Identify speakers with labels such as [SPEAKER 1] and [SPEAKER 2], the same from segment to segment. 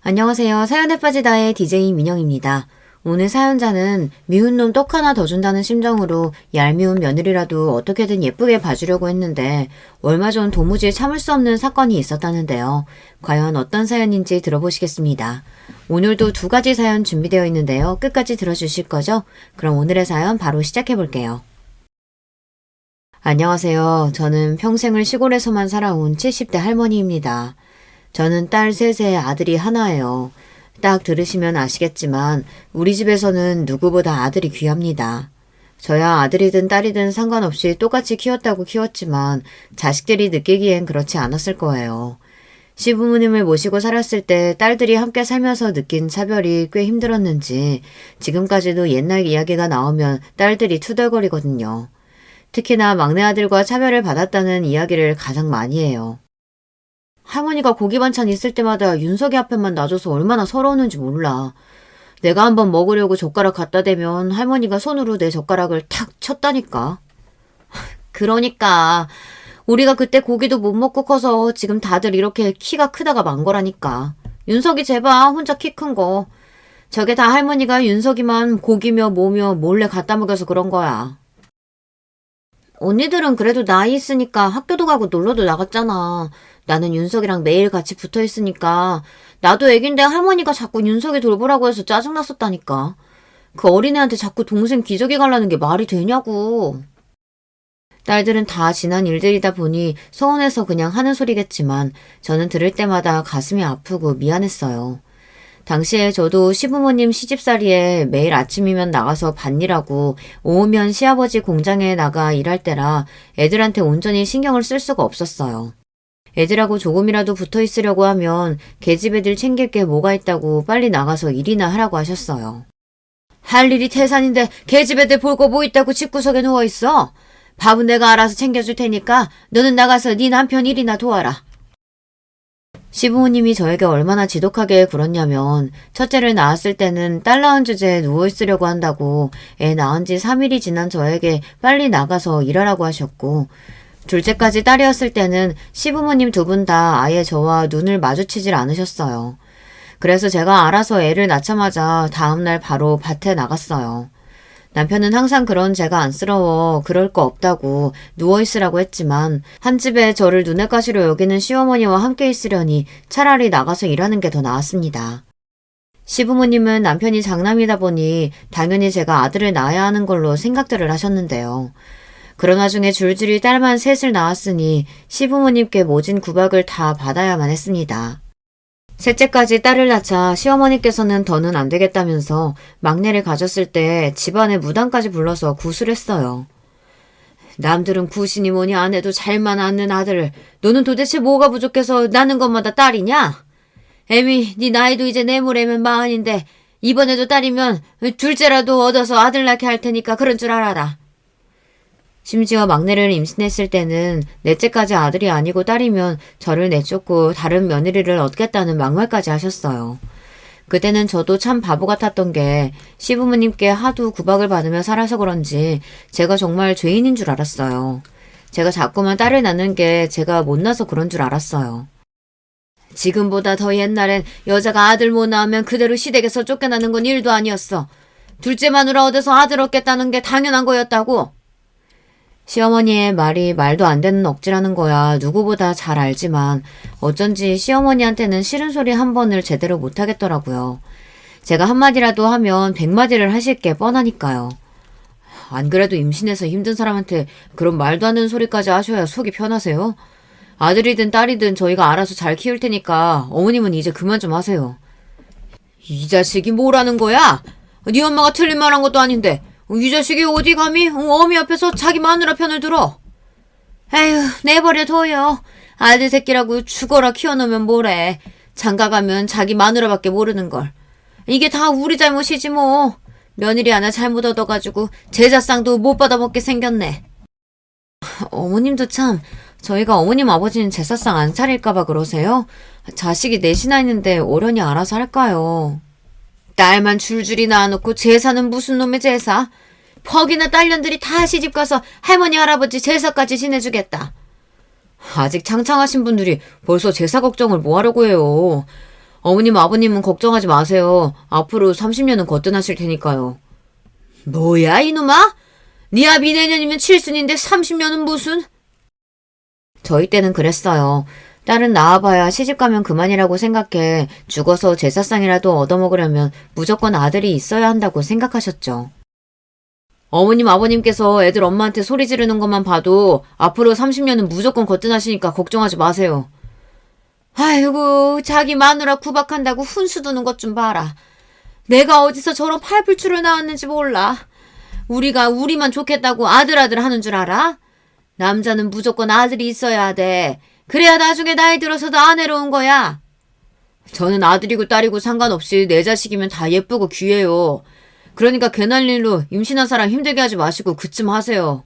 [SPEAKER 1] 안녕하세요. 사연에 빠지다의 DJ 민영입니다. 오늘 사연자는 미운 놈 떡 하나 더 준다는 심정으로 얄미운 며느리라도 어떻게든 예쁘게 봐주려고 했는데 얼마 전 도무지 참을 수 없는 사건이 있었다는데요. 과연 어떤 사연인지 들어보시겠습니다. 오늘도 두 가지 사연 준비되어 있는데요. 끝까지 들어주실 거죠? 그럼 오늘의 사연 바로 시작해 볼게요. 안녕하세요. 저는 평생을 시골에서만 살아온 70대 할머니입니다. 저는 딸 셋에 아들이 하나예요. 딱 들으시면 아시겠지만 우리 집에서는 누구보다 아들이 귀합니다. 저야 아들이든 딸이든 상관없이 똑같이 키웠다고 키웠지만 자식들이 느끼기엔 그렇지 않았을 거예요. 시부모님을 모시고 살았을 때 딸들이 함께 살면서 느낀 차별이 꽤 힘들었는지 지금까지도 옛날 이야기가 나오면 딸들이 투덜거리거든요. 특히나 막내 아들과 차별을 받았다는 이야기를 가장 많이 해요. 할머니가 고기 반찬 있을 때마다 윤석이 앞에만 놔줘서 얼마나 서러웠는지 몰라. 내가 한번 먹으려고 젓가락 갖다 대면 할머니가 손으로 내 젓가락을 탁 쳤다니까. 그러니까 우리가 그때 고기도 못 먹고 커서 지금 다들 이렇게 키가 크다가 만 거라니까. 윤석이 제발 혼자 키 큰 거. 저게 다 할머니가 윤석이만 고기며 뭐며 몰래 갖다 먹여서 그런 거야. 언니들은 그래도 나이 있으니까 학교도 가고 놀러도 나갔잖아. 나는 윤석이랑 매일 같이 붙어 있으니까 나도 애긴데 할머니가 자꾸 윤석이 돌보라고 해서 짜증났었다니까. 그 어린애한테 자꾸 동생 기저귀 갈라는 게 말이 되냐고. 딸들은 다 지난 일들이다 보니 서운해서 그냥 하는 소리겠지만 저는 들을 때마다 가슴이 아프고 미안했어요. 당시에 저도 시부모님 시집살이에 매일 아침이면 나가서 밭일하고 오후면 시아버지 공장에 나가 일할 때라 애들한테 온전히 신경을 쓸 수가 없었어요. 애들하고 조금이라도 붙어 있으려고 하면 계집 애들 챙길 게 뭐가 있다고 빨리 나가서 일이나 하라고 하셨어요. 할 일이 태산인데 계집 애들 볼 거 뭐 있다고 집구석에 누워있어? 밥은 내가 알아서 챙겨줄 테니까 너는 나가서 네 남편 일이나 도와라. 시부모님이 저에게 얼마나 지독하게 굴었냐면 첫째를 낳았을 때는 딸 낳은 주제에 누워있으려고 한다고 애 낳은 지 3일이 지난 저에게 빨리 나가서 일하라고 하셨고 둘째까지 딸이었을 때는 시부모님 두 분 다 아예 저와 눈을 마주치질 않으셨어요. 그래서 제가 알아서 애를 낳자마자 다음날 바로 밭에 나갔어요. 남편은 항상 그런 제가 안쓰러워 그럴 거 없다고 누워있으라고 했지만 한 집에 저를 눈엣 가시로 여기는 시어머니와 함께 있으려니 차라리 나가서 일하는 게 더 나았습니다. 시부모님은 남편이 장남이다 보니 당연히 제가 아들을 낳아야 하는 걸로 생각들을 하셨는데요. 그러나 중에 줄줄이 딸만 셋을 낳았으니 시부모님께 모진 구박을 다 받아야만 했습니다. 셋째까지 딸을 낳자 시어머니께서는 더는 안 되겠다면서 막내를 가졌을 때 집안에 무당까지 불러서 구술했어요. 남들은 구신이 뭐니 안 해도 잘만 낳는 아들을 너는 도대체 뭐가 부족해서 낳는 것마다 딸이냐? 애미 네 나이도 이제 내모레면 40인데 이번에도 딸이면 둘째라도 얻어서 아들 낳게 할 테니까 그런 줄 알아라. 심지어 막내를 임신했을 때는 넷째까지 아들이 아니고 딸이면 저를 내쫓고 다른 며느리를 얻겠다는 막말까지 하셨어요. 그때는 저도 참 바보 같았던 게 시부모님께 하도 구박을 받으며 살아서 그런지 제가 정말 죄인인 줄 알았어요. 제가 자꾸만 딸을 낳는 게 제가 못나서 그런 줄 알았어요. 지금보다 더 옛날엔 여자가 아들 못 낳으면 그대로 시댁에서 쫓겨나는 건 일도 아니었어. 둘째 마누라 얻어서 아들 얻겠다는 게 당연한 거였다고. 시어머니의 말이 말도 안 되는 억지라는 거야 누구보다 잘 알지만 어쩐지 시어머니한테는 싫은 소리 한 번을 제대로 못하겠더라고요. 제가 한마디라도 하면 100마디를 하실 게 뻔하니까요. 안 그래도 임신해서 힘든 사람한테 그런 말도 안 되는 소리까지 하셔야 속이 편하세요? 아들이든 딸이든 저희가 알아서 잘 키울 테니까 어머님은 이제 그만 좀 하세요. 이 자식이 뭐라는 거야? 네 엄마가 틀린 말 한 것도 아닌데 이 자식이 어디 감히 어미 앞에서 자기 마누라 편을 들어. 에휴 내버려둬요. 아들 새끼라고 죽어라 키워놓으면 뭐래. 장가가면 자기 마누라밖에 모르는걸. 이게 다 우리 잘못이지 뭐. 며느리 하나 잘못 얻어가지고 제사상도 못 받아먹게 생겼네. 어머님도 참 저희가 어머님 아버지는 제사상 안 차릴까봐 그러세요? 자식이 넷이나 있는데 어련히 알아서 할까요? 딸만 줄줄이 낳아놓고 제사는 무슨 놈의 제사? 퍽이나 딸년들이 다 시집가서 할머니 할아버지 제사까지 지내주겠다. 아직 창창하신 분들이 벌써 제사 걱정을 뭐하려고 해요. 어머님, 아버님은 걱정하지 마세요. 앞으로 30년은 거뜬하실 테니까요. 뭐야, 이놈아? 네 아비 내년이면 칠순인데 30년은 무슨? 저희 때는 그랬어요. 딸은 낳아봐야 시집가면 그만이라고 생각해 죽어서 제사상이라도 얻어먹으려면 무조건 아들이 있어야 한다고 생각하셨죠. 어머님, 아버님께서 애들 엄마한테 소리 지르는 것만 봐도 앞으로 30년은 무조건 거뜬하시니까 걱정하지 마세요. 아이고, 자기 마누라 구박한다고 훈수 두는 것 좀 봐라. 내가 어디서 저런 팔불출을 나왔는지 몰라. 우리가 우리만 좋겠다고 아들 하는 줄 알아? 남자는 무조건 아들이 있어야 돼. 그래야 나중에 나이 들어서도 안 해로운 거야. 저는 아들이고 딸이고 상관없이 내 자식이면 다 예쁘고 귀해요. 그러니까 괜한 일로 임신한 사람 힘들게 하지 마시고 그쯤 하세요.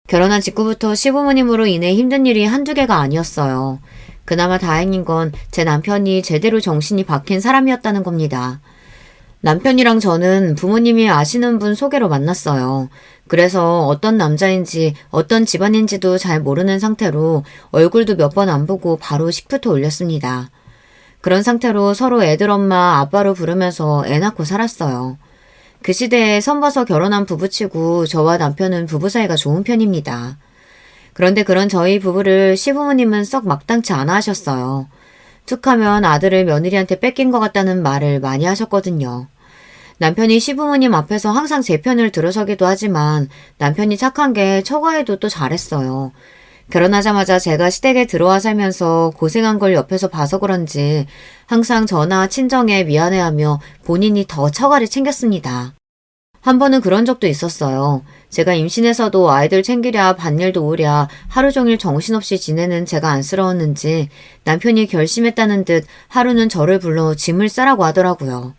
[SPEAKER 1] 결혼한 직후부터 시부모님으로 인해 힘든 일이 한두 개가 아니었어요. 그나마 다행인 건 제 남편이 제대로 정신이 박힌 사람이었다는 겁니다. 남편이랑 저는 부모님이 아시는 분 소개로 만났어요. 그래서 어떤 남자인지 어떤 집안인지도 잘 모르는 상태로 얼굴도 몇 번 안 보고 바로 식부터 올렸습니다. 그런 상태로 서로 애들 엄마 아빠로 부르면서 애 낳고 살았어요. 그 시대에 선봐서 결혼한 부부치고 저와 남편은 부부 사이가 좋은 편입니다. 그런데 그런 저희 부부를 시부모님은 썩 막당치 않아 하셨어요. 툭하면 아들을 며느리한테 뺏긴 것 같다는 말을 많이 하셨거든요. 남편이 시부모님 앞에서 항상 제 편을 들어서기도 하지만 남편이 착한 게 처가에도 또 잘했어요. 결혼하자마자 제가 시댁에 들어와 살면서 고생한 걸 옆에서 봐서 그런지 항상 저나 친정에 미안해하며 본인이 더 처가를 챙겼습니다. 한 번은 그런 적도 있었어요. 제가 임신해서도 아이들 챙기랴 밭일도 오랴 하루 종일 정신없이 지내는 제가 안쓰러웠는지 남편이 결심했다는 듯 하루는 저를 불러 짐을 싸라고 하더라고요.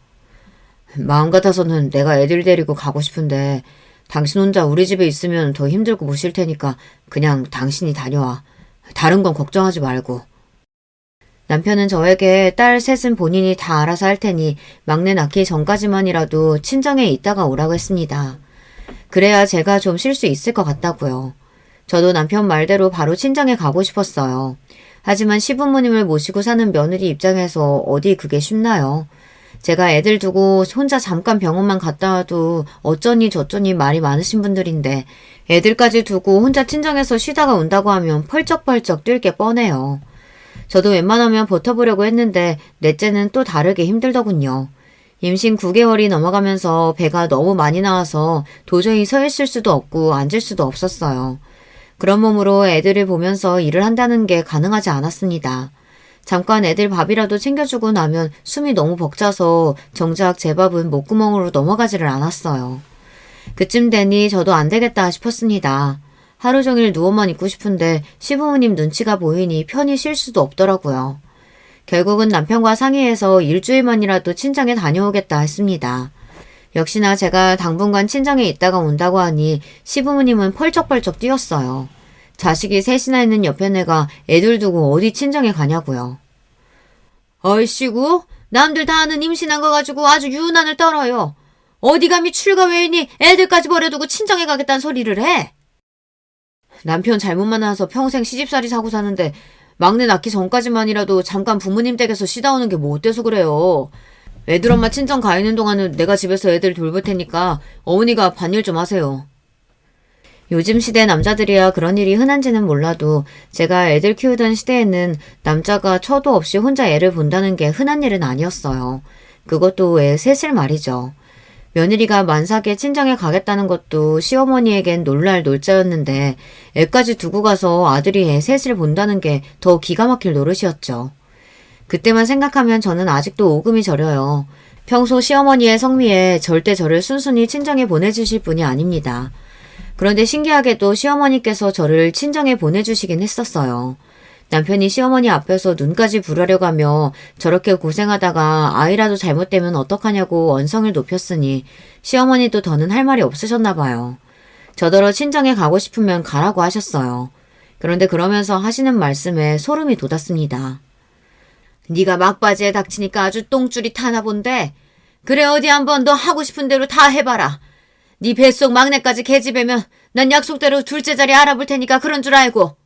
[SPEAKER 1] 마음 같아서는 내가 애들 데리고 가고 싶은데 당신 혼자 우리 집에 있으면 더 힘들고 못 쉴 테니까 그냥 당신이 다녀와. 다른 건 걱정하지 말고. 남편은 저에게 딸 셋은 본인이 다 알아서 할 테니 막내 낳기 전까지만이라도 친정에 있다가 오라고 했습니다. 그래야 제가 좀 쉴 수 있을 것 같다고요. 저도 남편 말대로 바로 친정에 가고 싶었어요. 하지만 시부모님을 모시고 사는 며느리 입장에서 어디 그게 쉽나요? 제가 애들 두고 혼자 잠깐 병원만 갔다 와도 어쩌니 저쩌니 말이 많으신 분들인데 애들까지 두고 혼자 친정에서 쉬다가 온다고 하면 펄쩍펄쩍 뛸 게 뻔해요. 저도 웬만하면 버텨보려고 했는데 넷째는 또 다르게 힘들더군요. 임신 9개월이 넘어가면서 배가 너무 많이 나와서 도저히 서 있을 수도 없고 앉을 수도 없었어요. 그런 몸으로 애들을 보면서 일을 한다는 게 가능하지 않았습니다. 잠깐 애들 밥이라도 챙겨주고 나면 숨이 너무 벅차서 정작 제 밥은 목구멍으로 넘어가지를 않았어요. 그쯤 되니 저도 안 되겠다 싶었습니다. 하루 종일 누워만 있고 싶은데 시부모님 눈치가 보이니 편히 쉴 수도 없더라고요. 결국은 남편과 상의해서 일주일만이라도 친정에 다녀오겠다 했습니다. 역시나 제가 당분간 친정에 있다가 온다고 하니 시부모님은 펄쩍펄쩍 뛰었어요. 자식이 셋이나 있는 옆에 내가 애들 두고 어디 친정에 가냐고요. 얼씨구, 남들 다 아는 임신한 거 가지고 아주 유난을 떨어요. 어디 감히 출가 외인이 애들까지 버려두고 친정에 가겠다는 소리를 해? 남편 잘못 만나서 평생 시집살이 사고 사는데 막내 낳기 전까지만이라도 잠깐 부모님 댁에서 쉬다 오는 게 뭐 어때서 그래요. 애들 엄마 친정 가 있는 동안은 내가 집에서 애들 돌볼 테니까 어머니가 밭일 좀 하세요. 요즘 시대 남자들이야 그런 일이 흔한지는 몰라도 제가 애들 키우던 시대에는 남자가 처도 없이 혼자 애를 본다는 게 흔한 일은 아니었어요. 그것도 애 셋을 말이죠. 며느리가 만삭에 친정에 가겠다는 것도 시어머니에겐 놀랄 놀자였는데 애까지 두고 가서 아들이 애 셋을 본다는 게 더 기가 막힐 노릇이었죠. 그때만 생각하면 저는 아직도 오금이 저려요. 평소 시어머니의 성미에 절대 저를 순순히 친정에 보내주실 분이 아닙니다. 그런데 신기하게도 시어머니께서 저를 친정에 보내주시긴 했었어요. 남편이 시어머니 앞에서 눈까지 부르려고 하며 저렇게 고생하다가 아이라도 잘못되면 어떡하냐고 언성을 높였으니 시어머니도 더는 할 말이 없으셨나 봐요. 저더러 친정에 가고 싶으면 가라고 하셨어요. 그런데 그러면서 하시는 말씀에 소름이 돋았습니다. 네가 막바지에 닥치니까 아주 똥줄이 타나 본데 그래 어디 한번 너 하고 싶은 대로 다 해봐라. 네 뱃속 막내까지 계집애면 난 약속대로 둘째 자리 알아볼 테니까 그런 줄 알고.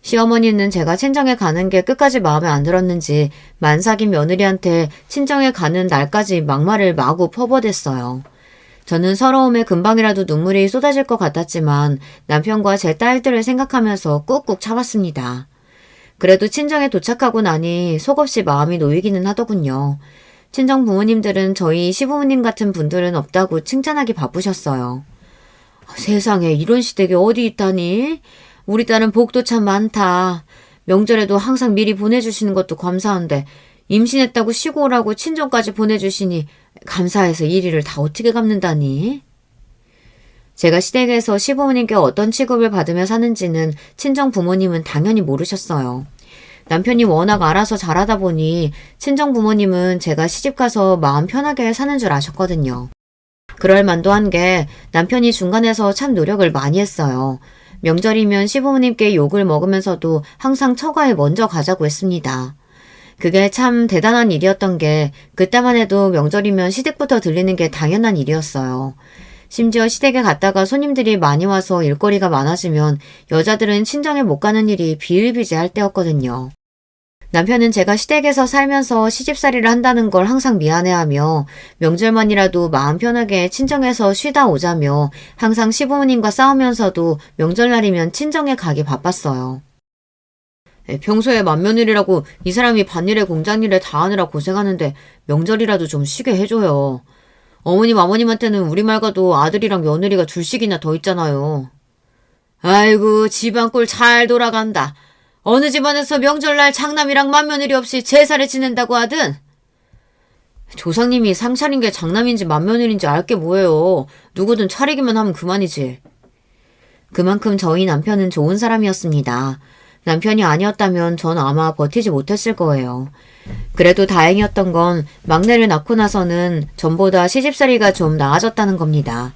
[SPEAKER 1] 시어머니는 제가 친정에 가는 게 끝까지 마음에 안 들었는지 만삭인 며느리한테 친정에 가는 날까지 막말을 마구 퍼버댔어요. 저는 서러움에 금방이라도 눈물이 쏟아질 것 같았지만 남편과 제 딸들을 생각하면서 꾹꾹 참았습니다. 그래도 친정에 도착하고 나니 속없이 마음이 놓이기는 하더군요. 친정 부모님들은 저희 시부모님 같은 분들은 없다고 칭찬하기 바쁘셨어요. 세상에 이런 시댁이 어디 있다니? 우리 딸은 복도 참 많다. 명절에도 항상 미리 보내주시는 것도 감사한데 임신했다고 쉬고 오라고 친정까지 보내주시니 감사해서 이 일을 다 어떻게 갚는다니? 제가 시댁에서 시부모님께 어떤 취급을 받으며 사는지는 친정 부모님은 당연히 모르셨어요. 남편이 워낙 알아서 잘하다 보니 친정 부모님은 제가 시집가서 마음 편하게 사는 줄 아셨거든요. 그럴 만도 한 게 남편이 중간에서 참 노력을 많이 했어요. 명절이면 시부모님께 욕을 먹으면서도 항상 처가에 먼저 가자고 했습니다. 그게 참 대단한 일이었던 게 그때만 해도 명절이면 시댁부터 들리는 게 당연한 일이었어요. 심지어 시댁에 갔다가 손님들이 많이 와서 일거리가 많아지면 여자들은 친정에 못 가는 일이 비일비재할 때였거든요. 남편은 제가 시댁에서 살면서 시집살이를 한다는 걸 항상 미안해하며 명절만이라도 마음 편하게 친정에서 쉬다 오자며 항상 시부모님과 싸우면서도 명절날이면 친정에 가기 바빴어요. 평소에 맏며느리라고 이 사람이 밭일에 공장일에 다 하느라 고생하는데 명절이라도 좀 쉬게 해줘요. 어머님 아버님한테는 우리 말과도 아들이랑 며느리가 둘씩이나 더 있잖아요. 아이고 집안 꼴 잘 돌아간다. 어느 집안에서 명절날 장남이랑 맏며느리 없이 제사를 지낸다고 하든? 조상님이 상 차린 게 장남인지 맏며느리인지 알 게 뭐예요. 누구든 차리기만 하면 그만이지. 그만큼 저희 남편은 좋은 사람이었습니다. 남편이 아니었다면 전 아마 버티지 못했을 거예요. 그래도 다행이었던 건 막내를 낳고 나서는 전보다 시집살이가 좀 나아졌다는 겁니다.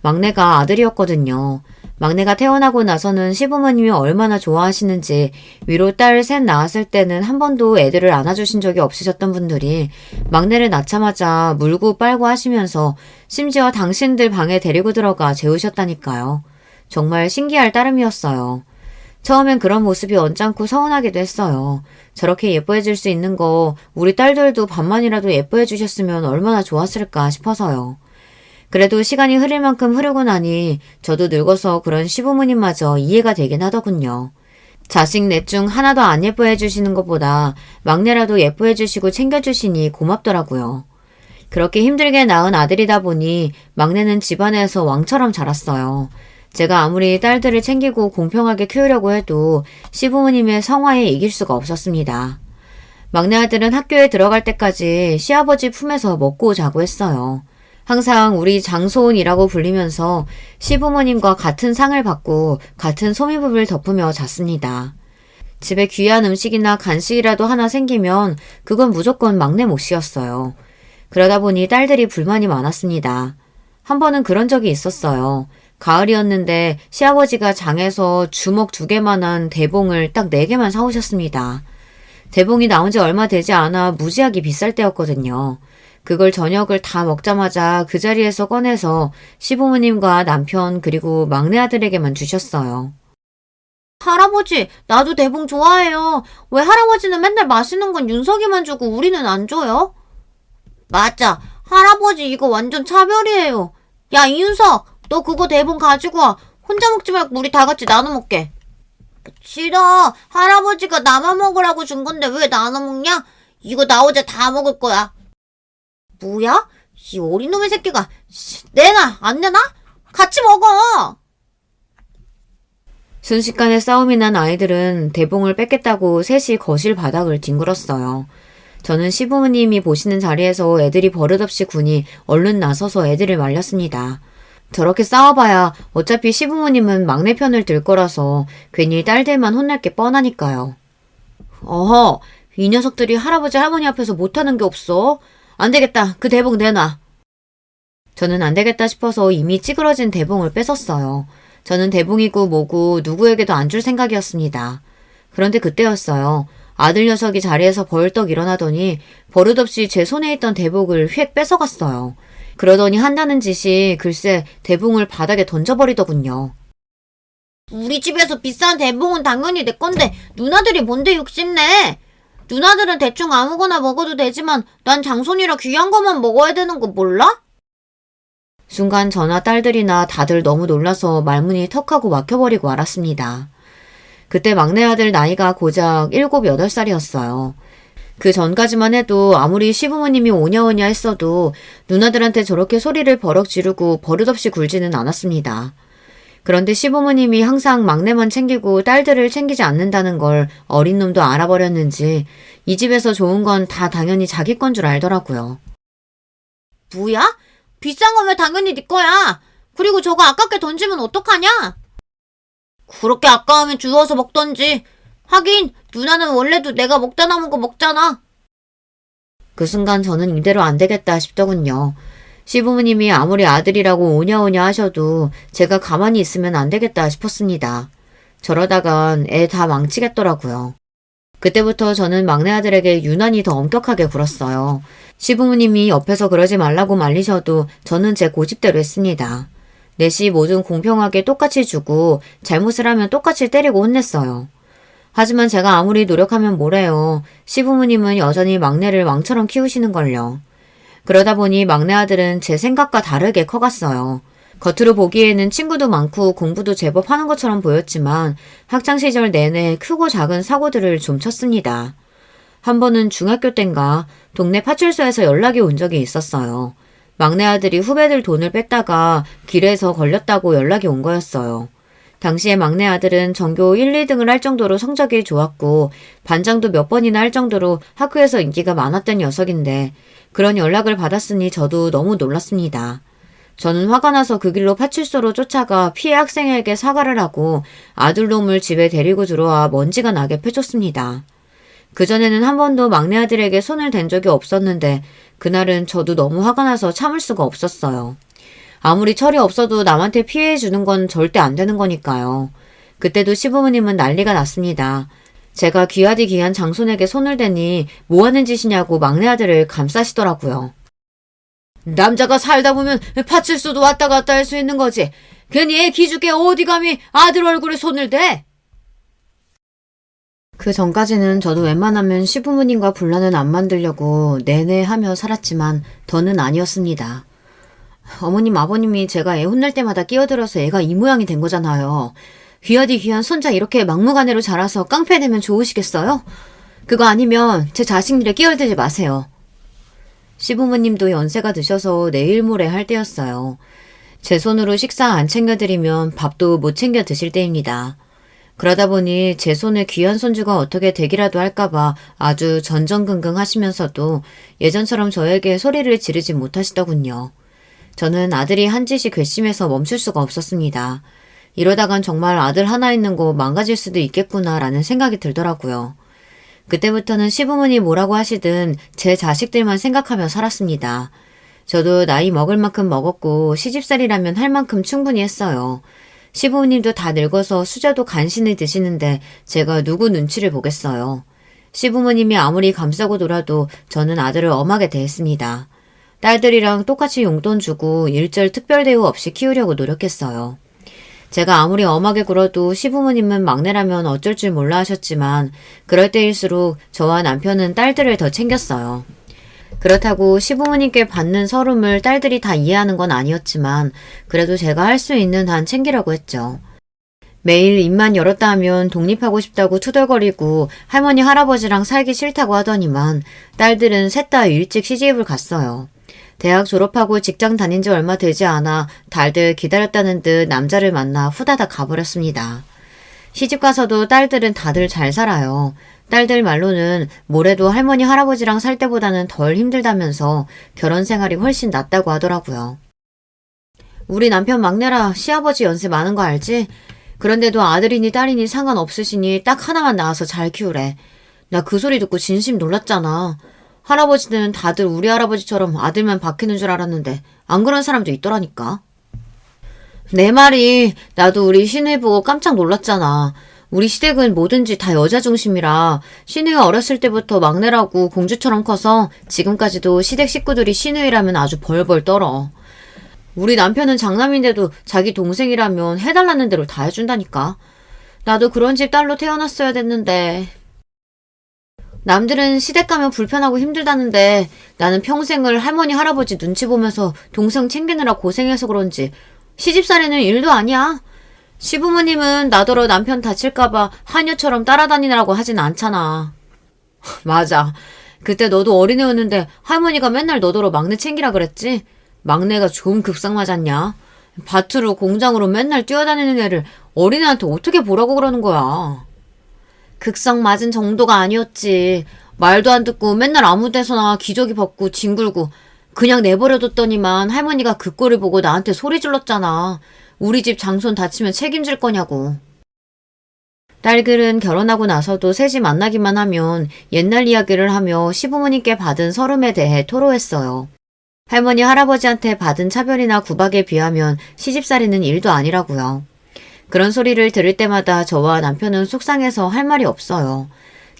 [SPEAKER 1] 막내가 아들이었거든요. 막내가 태어나고 나서는 시부모님이 얼마나 좋아하시는지 위로 딸 셋 낳았을 때는 한 번도 애들을 안아주신 적이 없으셨던 분들이 막내를 낳자마자 물고 빨고 하시면서 심지어 당신들 방에 데리고 들어가 재우셨다니까요. 정말 신기할 따름이었어요. 처음엔 그런 모습이 언짢고 서운하기도 했어요. 저렇게 예뻐해줄 수 있는 거 우리 딸들도 반만이라도 예뻐해주셨으면 얼마나 좋았을까 싶어서요. 그래도 시간이 흐를 만큼 흐르고 나니 저도 늙어서 그런 시부모님마저 이해가 되긴 하더군요. 자식 넷 중 하나도 안 예뻐해 주시는 것보다 막내라도 예뻐해 주시고 챙겨주시니 고맙더라고요. 그렇게 힘들게 낳은 아들이다 보니 막내는 집안에서 왕처럼 자랐어요. 제가 아무리 딸들을 챙기고 공평하게 키우려고 해도 시부모님의 성화에 이길 수가 없었습니다. 막내 아들은 학교에 들어갈 때까지 시아버지 품에서 먹고 자고 했어요. 항상 우리 장소온이라고 불리면서 시부모님과 같은 상을 받고 같은 소미불을 덮으며 잤습니다. 집에 귀한 음식이나 간식이라도 하나 생기면 그건 무조건 막내 몫이었어요. 그러다 보니 딸들이 불만이 많았습니다. 한 번은 그런 적이 있었어요. 가을이었는데 시아버지가 장에서 주먹 2개만한 대봉을 딱 4개만 사오셨습니다. 대봉이 나온 지 얼마 되지 않아 무지하게 비쌀 때였거든요. 그걸 저녁을 다 먹자마자 그 자리에서 꺼내서 시부모님과 남편 그리고 막내 아들에게만 주셨어요. 할아버지, 나도 대봉 좋아해요. 왜 할아버지는 맨날 맛있는 건 윤석이만 주고 우리는 안 줘요? 맞아. 할아버지 이거 완전 차별이에요. 야, 이윤석, 너 그거 대봉 가지고 와. 혼자 먹지 말고 우리 다 같이 나눠 먹게. 싫어. 할아버지가 나만 먹으라고 준 건데 왜 나눠 먹냐? 이거 나 어제 다 먹을 거야. 뭐야? 이 어린 놈의 새끼가. 내놔, 안 내놔? 같이 먹어. 순식간에 싸움이 난 아이들은 대봉을 뺏겠다고 셋이 거실 바닥을 뒹굴었어요. 저는 시부모님이 보시는 자리에서 애들이 버릇없이 군이 얼른 나서서 애들을 말렸습니다. 저렇게 싸워봐야 어차피 시부모님은 막내 편을 들 거라서 괜히 딸들만 혼날 게 뻔하니까요. 어허, 이 녀석들이 할아버지 할머니 앞에서 못하는 게 없어. 안 되겠다. 그 대봉 내놔. 저는 안 되겠다 싶어서 이미 찌그러진 대봉을 뺏었어요. 저는 대봉이고 뭐고 누구에게도 안 줄 생각이었습니다. 그런데 그때였어요. 아들 녀석이 자리에서 벌떡 일어나더니 버릇없이 제 손에 있던 대봉을 휙 뺏어갔어요. 그러더니 한다는 짓이 글쎄 대봉을 바닥에 던져버리더군요.
[SPEAKER 2] 우리 집에서 비싼 대봉은 당연히 내 건데 누나들이 뭔데 욕심내? 누나들은 대충 아무거나 먹어도 되지만 난 장손이라 귀한 것만 먹어야 되는 거 몰라?
[SPEAKER 1] 순간 저나 딸들이나 다들 너무 놀라서 말문이 턱하고 막혀버리고 말았습니다. 그때 막내 아들 나이가 고작 7, 8살이었어요. 그 전까지만 해도 아무리 시부모님이 오냐오냐 했어도 누나들한테 저렇게 소리를 버럭 지르고 버릇없이 굴지는 않았습니다. 그런데 시부모님이 항상 막내만 챙기고 딸들을 챙기지 않는다는 걸 어린 놈도 알아버렸는지 이 집에서 좋은 건 다 당연히 자기 건 줄 알더라고요.
[SPEAKER 2] 뭐야? 비싼 거면 당연히 네 거야. 그리고 저거 아깝게 던지면 어떡하냐? 그렇게 아까우면 주워서 먹던지. 하긴 누나는 원래도 내가 먹다 남은 거 먹잖아.
[SPEAKER 1] 그 순간 저는 이대로 안 되겠다 싶더군요. 시부모님이 아무리 아들이라고 오냐오냐 하셔도 제가 가만히 있으면 안 되겠다 싶었습니다. 저러다간 애 다 망치겠더라고요. 그때부터 저는 막내 아들에게 유난히 더 엄격하게 굴었어요. 시부모님이 옆에서 그러지 말라고 말리셔도 저는 제 고집대로 했습니다. 넷이 뭐든 공평하게 똑같이 주고 잘못을 하면 똑같이 때리고 혼냈어요. 하지만 제가 아무리 노력하면 뭐래요. 시부모님은 여전히 막내를 왕처럼 키우시는걸요. 그러다 보니 막내 아들은 제 생각과 다르게 커갔어요. 겉으로 보기에는 친구도 많고 공부도 제법 하는 것처럼 보였지만 학창시절 내내 크고 작은 사고들을 좀 쳤습니다. 한 번은 중학교 땐가 동네 파출소에서 연락이 온 적이 있었어요. 막내 아들이 후배들 돈을 뺐다가 길에서 걸렸다고 연락이 온 거였어요. 당시에 막내 아들은 전교 1, 2등을 할 정도로 성적이 좋았고 반장도 몇 번이나 할 정도로 학교에서 인기가 많았던 녀석인데 그런 연락을 받았으니 저도 너무 놀랐습니다. 저는 화가 나서 그 길로 파출소로 쫓아가 피해 학생에게 사과를 하고 아들놈을 집에 데리고 들어와 먼지가 나게 패줬습니다. 그전에는 한 번도 막내 아들에게 손을 댄 적이 없었는데 그날은 저도 너무 화가 나서 참을 수가 없었어요. 아무리 철이 없어도 남한테 피해 주는 건 절대 안 되는 거니까요. 그때도 시부모님은 난리가 났습니다. 제가 귀하디 귀한 장손에게 손을 대니 뭐 하는 짓이냐고 막내 아들을 감싸시더라고요. 남자가 살다 보면 파출소도 왔다 갔다 할 수 있는 거지. 괜히 애 기죽게 어디 감히 아들 얼굴에 손을 대? 그 전까지는 저도 웬만하면 시부모님과 분란은 안 만들려고 내내 하며 살았지만 더는 아니었습니다. 어머님, 아버님이 제가 애 혼낼 때마다 끼어들어서 애가 이 모양이 된 거잖아요. 귀하디 귀한 손자 이렇게 막무가내로 자라서 깡패되면 좋으시겠어요? 그거 아니면 제 자식 일에 끼어들지 마세요. 시부모님도 연세가 드셔서 내일 모레 할 때였어요. 제 손으로 식사 안 챙겨드리면 밥도 못 챙겨 드실 때입니다. 그러다 보니 제 손에 귀한 손주가 어떻게 되기라도 할까봐 아주 전전긍긍 하시면서도 예전처럼 저에게 소리를 지르지 못하시더군요. 저는 아들이 한 짓이 괘씸해서 멈출 수가 없었습니다. 이러다간 정말 아들 하나 있는 거 망가질 수도 있겠구나라는 생각이 들더라고요. 그때부터는 시부모니 뭐라고 하시든 제 자식들만 생각하며 살았습니다. 저도 나이 먹을 만큼 먹었고 시집살이라면 할 만큼 충분히 했어요. 시부모님도 다 늙어서 수저도 간신히 드시는데 제가 누구 눈치를 보겠어요. 시부모님이 아무리 감싸고 놀아도 저는 아들을 엄하게 대했습니다. 딸들이랑 똑같이 용돈 주고 일절 특별 대우 없이 키우려고 노력했어요. 제가 아무리 엄하게 굴어도 시부모님은 막내라면 어쩔 줄 몰라 하셨지만 그럴 때일수록 저와 남편은 딸들을 더 챙겼어요. 그렇다고 시부모님께 받는 서름을 딸들이 다 이해하는 건 아니었지만 그래도 제가 할 수 있는 한 챙기려고 했죠. 매일 입만 열었다 하면 독립하고 싶다고 투덜거리고 할머니 할아버지랑 살기 싫다고 하더니만 딸들은 셋 다 일찍 시집을 갔어요. 대학 졸업하고 직장 다닌 지 얼마 되지 않아 달들 기다렸다는 듯 남자를 만나 후다닥 가버렸습니다. 시집 가서도 딸들은 다들 잘 살아요. 딸들 말로는 뭐래도 할머니 할아버지랑 살 때보다는 덜 힘들다면서 결혼 생활이 훨씬 낫다고 하더라고요. 우리 남편 막내라 시아버지 연세 많은 거 알지? 그런데도 아들이니 딸이니 상관없으시니 딱 하나만 낳아서 잘 키우래. 나 그 소리 듣고 진심 놀랐잖아. 할아버지는 다들 우리 할아버지처럼 아들만 박히는 줄 알았는데 안 그런 사람도 있더라니까. 내 말이 나도 우리 시누이 보고 깜짝 놀랐잖아. 우리 시댁은 뭐든지 다 여자 중심이라 시누이가 어렸을 때부터 막내라고 공주처럼 커서 지금까지도 시댁 식구들이 시누이라면 아주 벌벌 떨어. 우리 남편은 장남인데도 자기 동생이라면 해달라는 대로 다 해준다니까. 나도 그런 집 딸로 태어났어야 됐는데. 남들은 시댁 가면 불편하고 힘들다는데 나는 평생을 할머니 할아버지 눈치 보면서 동생 챙기느라 고생해서 그런지 시집살이는 일도 아니야. 시부모님은 나더러 남편 다칠까봐 하녀처럼 따라다니느라고 하진 않잖아. 맞아. 그때 너도 어린애였는데 할머니가 맨날 너더러 막내 챙기라 그랬지? 막내가 좀 급상 맞았냐? 밭으로 공장으로 맨날 뛰어다니는 애를 어린애한테 어떻게 보라고 그러는 거야? 극성 맞은 정도가 아니었지. 말도 안 듣고 맨날 아무 데서나 기저귀 벗고 뒹굴고 그냥 내버려뒀더니만 할머니가 그 꼴을 보고 나한테 소리 질렀잖아. 우리 집 장손 다치면 책임질 거냐고. 딸들은 결혼하고 나서도 셋이 만나기만 하면 옛날 이야기를 하며 시부모님께 받은 서름에 대해 토로했어요. 할머니 할아버지한테 받은 차별이나 구박에 비하면 시집살이는 일도 아니라고요. 그런 소리를 들을 때마다 저와 남편은 속상해서 할 말이 없어요.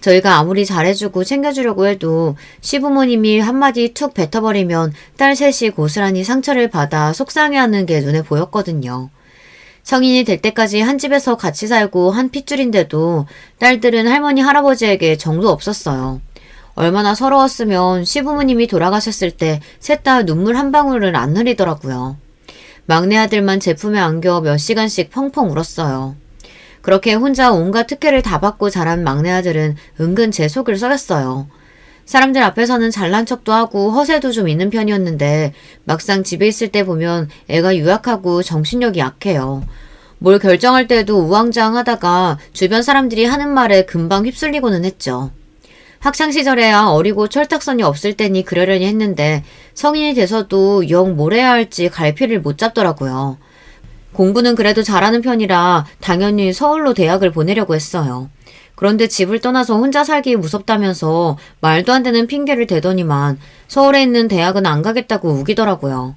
[SPEAKER 1] 저희가 아무리 잘해주고 챙겨주려고 해도 시부모님이 한마디 툭 뱉어버리면 딸 셋이 고스란히 상처를 받아 속상해하는 게 눈에 보였거든요. 성인이 될 때까지 한 집에서 같이 살고 한 핏줄인데도 딸들은 할머니 할아버지에게 정도 없었어요. 얼마나 서러웠으면 시부모님이 돌아가셨을 때 셋 다 눈물 한 방울을 안 흘리더라고요. 막내 아들만 제품에 안겨 몇 시간씩 펑펑 울었어요. 그렇게 혼자 온갖 특혜를 다 받고 자란 막내 아들은 은근 제 속을 썩였어요. 사람들 앞에서는 잘난 척도 하고 허세도 좀 있는 편이었는데 막상 집에 있을 때 보면 애가 유약하고 정신력이 약해요. 뭘 결정할 때도 우왕좌왕하다가 주변 사람들이 하는 말에 금방 휩쓸리고는 했죠. 학창시절에야 어리고 철딱선이 없을 때니 그러려니 했는데 성인이 돼서도 영 뭘 해야 할지 갈피를 못 잡더라고요. 공부는 그래도 잘하는 편이라 당연히 서울로 대학을 보내려고 했어요. 그런데 집을 떠나서 혼자 살기 무섭다면서 말도 안 되는 핑계를 대더니만 서울에 있는 대학은 안 가겠다고 우기더라고요.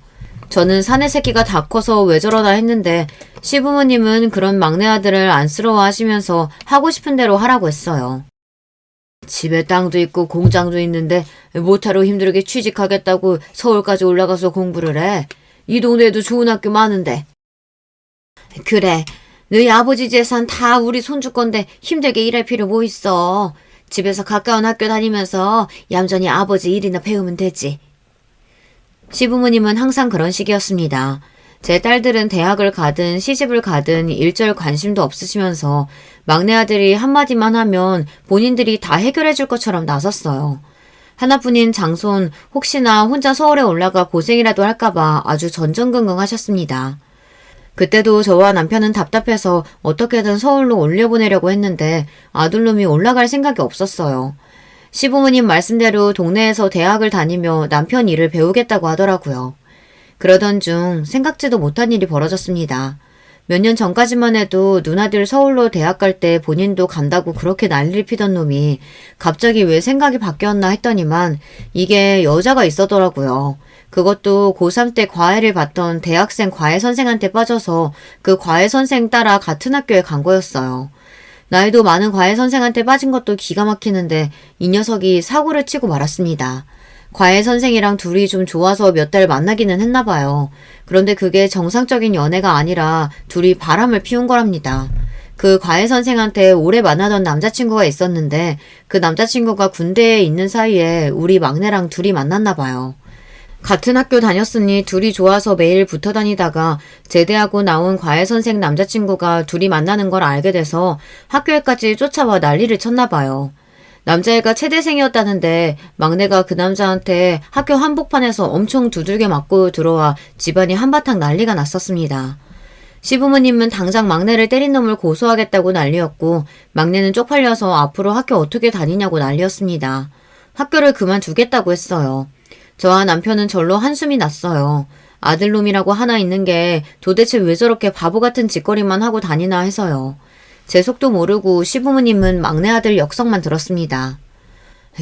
[SPEAKER 1] 저는 사내 새끼가 다 커서 왜 저러나 했는데 시부모님은 그런 막내 아들을 안쓰러워하시면서 하고 싶은 대로 하라고 했어요. 집에 땅도 있고 공장도 있는데 못하러 힘들게 취직하겠다고 서울까지 올라가서 공부를 해. 이 동네에도 좋은 학교 많은데. 그래. 너희 아버지 재산 다 우리 손주 건데 힘들게 일할 필요 뭐 있어. 집에서 가까운 학교 다니면서 얌전히 아버지 일이나 배우면 되지. 시부모님은 항상 그런 식이었습니다. 제 딸들은 대학을 가든 시집을 가든 일절 관심도 없으시면서 막내 아들이 한마디만 하면 본인들이 다 해결해 줄 것처럼 나섰어요. 하나뿐인 장손 혹시나 혼자 서울에 올라가 고생이라도 할까봐 아주 전전긍긍 하셨습니다. 그때도 저와 남편은 답답해서 어떻게든 서울로 올려보내려고 했는데 아들놈이 올라갈 생각이 없었어요. 시부모님 말씀대로 동네에서 대학을 다니며 남편 일을 배우겠다고 하더라고요. 그러던 중 생각지도 못한 일이 벌어졌습니다. 몇 년 전까지만 해도 누나들 서울로 대학 갈 때 본인도 간다고 그렇게 난리를 피던 놈이 갑자기 왜 생각이 바뀌었나 했더니만 이게 여자가 있었더라고요. 그것도 고3 때 과외를 받던 대학생 과외 선생한테 빠져서 그 과외 선생 따라 같은 학교에 간 거였어요. 나이도 많은 과외 선생한테 빠진 것도 기가 막히는데 이 녀석이 사고를 치고 말았습니다. 과외 선생이랑 둘이 좀 좋아서 몇 달 만나기는 했나 봐요. 그런데 그게 정상적인 연애가 아니라 둘이 바람을 피운 거랍니다. 그 과외 선생한테 오래 만나던 남자친구가 있었는데 그 남자친구가 군대에 있는 사이에 우리 막내랑 둘이 만났나 봐요. 같은 학교 다녔으니 둘이 좋아서 매일 붙어 다니다가 제대하고 나온 과외 선생 남자친구가 둘이 만나는 걸 알게 돼서 학교에까지 쫓아와 난리를 쳤나 봐요. 남자애가 체대생이었다는데 막내가 그 남자한테 학교 한복판에서 엄청 두들겨 맞고 들어와 집안이 한바탕 난리가 났었습니다. 시부모님은 당장 막내를 때린 놈을 고소하겠다고 난리였고 막내는 쪽팔려서 앞으로 학교 어떻게 다니냐고 난리였습니다. 학교를 그만두겠다고 했어요. 저와 남편은 절로 한숨이 났어요. 아들놈이라고 하나 있는 게 도대체 왜 저렇게 바보 같은 짓거리만 하고 다니나 해서요. 제 속도 모르고 시부모님은 막내 아들 역성만 들었습니다.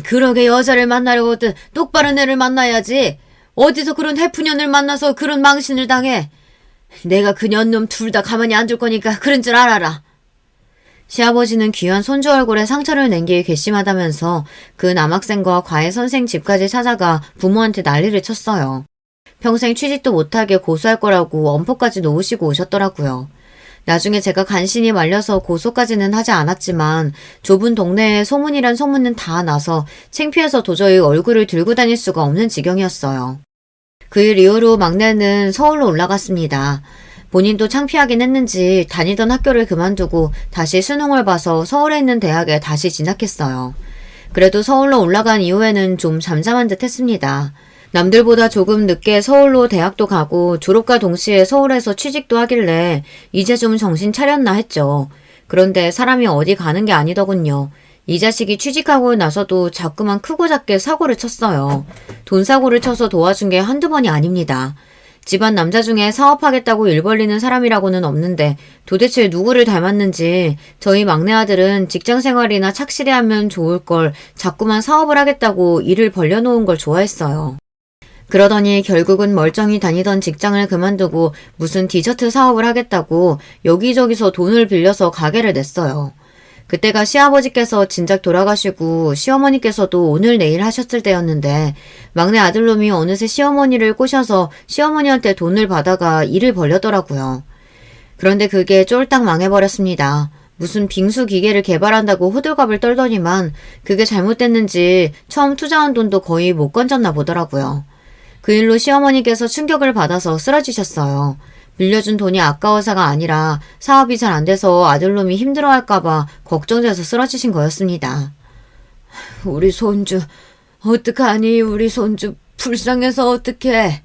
[SPEAKER 1] 그러게 여자를 만나려거든 똑바른 애를 만나야지. 어디서 그런 해프년을 만나서 그런 망신을 당해. 내가 그 년놈 둘 다 가만히 안 둘 거니까 그런 줄 알아라. 시아버지는 귀한 손주 얼굴에 상처를 낸 게 괘씸하다면서 그 남학생과 과외 선생 집까지 찾아가 부모한테 난리를 쳤어요. 평생 취직도 못하게 고소할 거라고 엄포까지 놓으시고 오셨더라고요. 나중에 제가 간신히 말려서 고소까지는 하지 않았지만 좁은 동네에 소문이란 소문은 다 나서 창피해서 도저히 얼굴을 들고 다닐 수가 없는 지경이었어요. 그 일 이후로 막내는 서울로 올라갔습니다. 본인도 창피하긴 했는지 다니던 학교를 그만두고 다시 수능을 봐서 서울에 있는 대학에 다시 진학했어요. 그래도 서울로 올라간 이후에는 좀 잠잠한 듯 했습니다. 남들보다 조금 늦게 서울로 대학도 가고 졸업과 동시에 서울에서 취직도 하길래 이제 좀 정신 차렸나 했죠. 그런데 사람이 어디 가는 게 아니더군요. 이 자식이 취직하고 나서도 자꾸만 크고 작게 사고를 쳤어요. 돈 사고를 쳐서 도와준 게 한두 번이 아닙니다. 집안 남자 중에 사업하겠다고 일 벌리는 사람이라고는 없는데 도대체 누구를 닮았는지 저희 막내 아들은 직장 생활이나 착실히 하면 좋을 걸 자꾸만 사업을 하겠다고 일을 벌려놓은 걸 좋아했어요. 그러더니 결국은 멀쩡히 다니던 직장을 그만두고 무슨 디저트 사업을 하겠다고 여기저기서 돈을 빌려서 가게를 냈어요. 그때가 시아버지께서 진작 돌아가시고 시어머니께서도 오늘 내일 하셨을 때였는데 막내 아들놈이 어느새 시어머니를 꼬셔서 시어머니한테 돈을 받아가 일을 벌렸더라고요. 그런데 그게 쫄딱 망해버렸습니다. 무슨 빙수 기계를 개발한다고 호들갑을 떨더니만 그게 잘못됐는지 처음 투자한 돈도 거의 못 건졌나 보더라고요. 그 일로 시어머니께서 충격을 받아서 쓰러지셨어요. 빌려준 돈이 아까워서가 아니라 사업이 잘 안 돼서 아들놈이 힘들어할까봐 걱정돼서 쓰러지신 거였습니다. 우리 손주, 어떡하니? 우리 손주 불쌍해서 어떡해?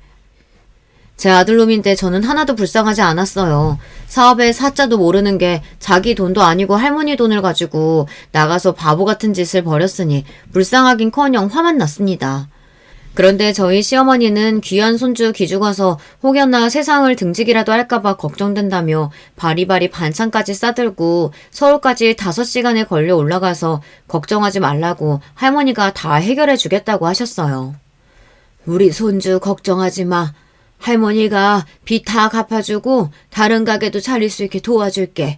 [SPEAKER 1] 제 아들놈인데 저는 하나도 불쌍하지 않았어요. 사업의 사자도 모르는 게 자기 돈도 아니고 할머니 돈을 가지고 나가서 바보 같은 짓을 벌였으니 불쌍하긴커녕 화만 났습니다. 그런데 저희 시어머니는 귀한 손주 기죽어서 혹여나 세상을 등지기라도 할까봐 걱정된다며 바리바리 반찬까지 싸들고 서울까지 5시간에 걸려 올라가서 걱정하지 말라고 할머니가 다 해결해 주겠다고 하셨어요. 우리 손주 걱정하지 마. 할머니가 빚 다 갚아주고 다른 가게도 차릴 수 있게 도와줄게.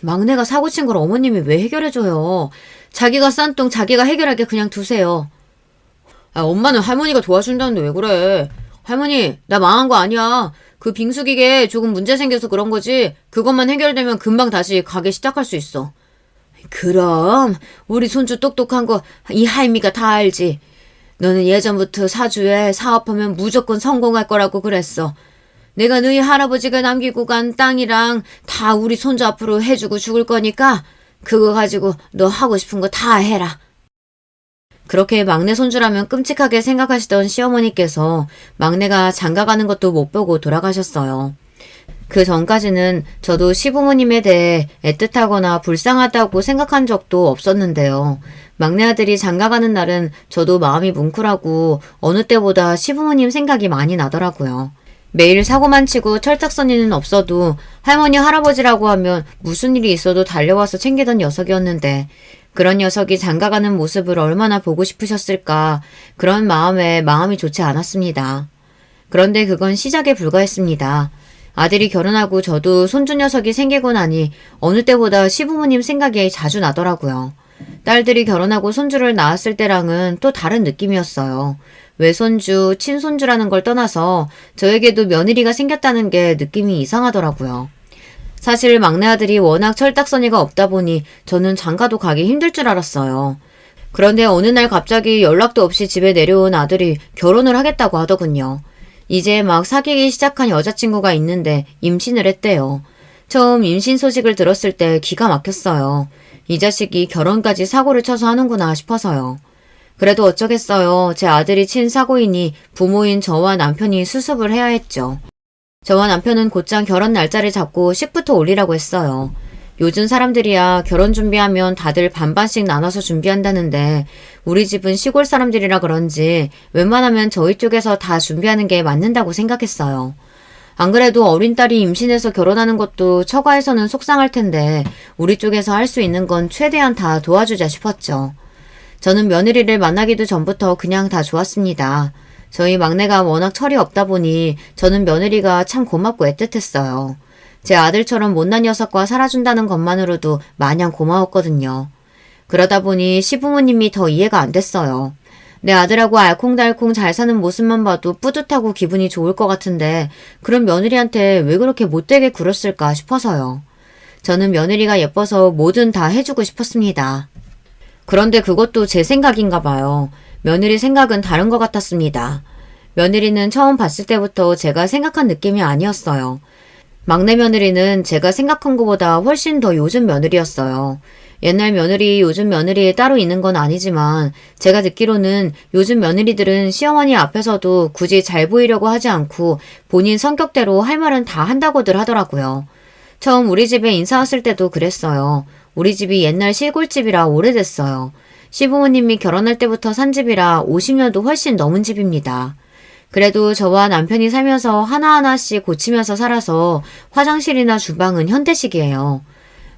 [SPEAKER 1] 막내가 사고친 걸 어머님이 왜 해결해줘요. 자기가 싼 똥 자기가 해결하게 그냥 두세요. 엄마는 할머니가 도와준다는데 왜 그래? 할머니, 나 망한 거 아니야. 그 빙수기계에 조금 문제 생겨서 그런 거지. 그것만 해결되면 금방 다시 가게 시작할 수 있어. 그럼 우리 손주 똑똑한 거 이 할미가 다 알지. 너는 예전부터 사주에 사업하면 무조건 성공할 거라고 그랬어. 내가 너희 할아버지가 남기고 간 땅이랑 다 우리 손주 앞으로 해주고 죽을 거니까 그거 가지고 너 하고 싶은 거 다 해라. 그렇게 막내 손주라면 끔찍하게 생각하시던 시어머니께서 막내가 장가가는 것도 못 보고 돌아가셨어요. 그 전까지는 저도 시부모님에 대해 애틋하거나 불쌍하다고 생각한 적도 없었는데요. 막내 아들이 장가가는 날은 저도 마음이 뭉클하고 어느 때보다 시부모님 생각이 많이 나더라고요. 매일 사고만 치고 철딱서니는 없어도 할머니 할아버지라고 하면 무슨 일이 있어도 달려와서 챙기던 녀석이었는데 그런 녀석이 장가가는 모습을 얼마나 보고 싶으셨을까 그런 마음에 마음이 좋지 않았습니다. 그런데 그건 시작에 불과했습니다. 아들이 결혼하고 저도 손주 녀석이 생기고 나니 어느 때보다 시부모님 생각이 자주 나더라고요. 딸들이 결혼하고 손주를 낳았을 때랑은 또 다른 느낌이었어요. 외손주, 친손주라는 걸 떠나서 저에게도 며느리가 생겼다는 게 느낌이 이상하더라고요. 사실 막내 아들이 워낙 철딱서니가 없다 보니 저는 장가도 가기 힘들 줄 알았어요. 그런데 어느 날 갑자기 연락도 없이 집에 내려온 아들이 결혼을 하겠다고 하더군요. 이제 막 사귀기 시작한 여자친구가 있는데 임신을 했대요. 처음 임신 소식을 들었을 때 기가 막혔어요. 이 자식이 결혼까지 사고를 쳐서 하는구나 싶어서요. 그래도 어쩌겠어요. 제 아들이 친 사고이니 부모인 저와 남편이 수습을 해야 했죠. 저와 남편은 곧장 결혼 날짜를 잡고 식부터 올리라고 했어요. 요즘 사람들이야 결혼 준비하면 다들 반반씩 나눠서 준비한다는데 우리 집은 시골 사람들이라 그런지 웬만하면 저희 쪽에서 다 준비하는 게 맞는다고 생각했어요. 안 그래도 어린 딸이 임신해서 결혼하는 것도 처가에서는 속상할 텐데 우리 쪽에서 할 수 있는 건 최대한 다 도와주자 싶었죠. 저는 며느리를 만나기도 전부터 그냥 다 좋았습니다. 저희 막내가 워낙 철이 없다 보니 저는 며느리가 참 고맙고 애틋했어요. 제 아들처럼 못난 녀석과 살아준다는 것만으로도 마냥 고마웠거든요. 그러다 보니 시부모님이 더 이해가 안 됐어요. 내 아들하고 알콩달콩 잘 사는 모습만 봐도 뿌듯하고 기분이 좋을 것 같은데 그런 며느리한테 왜 그렇게 못되게 굴었을까 싶어서요. 저는 며느리가 예뻐서 뭐든 다 해주고 싶었습니다. 그런데 그것도 제 생각인가 봐요. 며느리 생각은 다른 것 같았습니다. 며느리는 처음 봤을 때부터 제가 생각한 느낌이 아니었어요. 막내 며느리는 제가 생각한 것보다 훨씬 더 요즘 며느리였어요. 옛날 며느리, 요즘 며느리 따로 있는 건 아니지만 제가 듣기로는 요즘 며느리들은 시어머니 앞에서도 굳이 잘 보이려고 하지 않고 본인 성격대로 할 말은 다 한다고들 하더라고요. 처음 우리 집에 인사 왔을 때도 그랬어요. 우리 집이 옛날 시골집이라 오래됐어요. 시부모님이 결혼할 때부터 산 집이라 50년도 훨씬 넘은 집입니다. 그래도 저와 남편이 살면서 하나하나씩 고치면서 살아서 화장실이나 주방은 현대식이에요.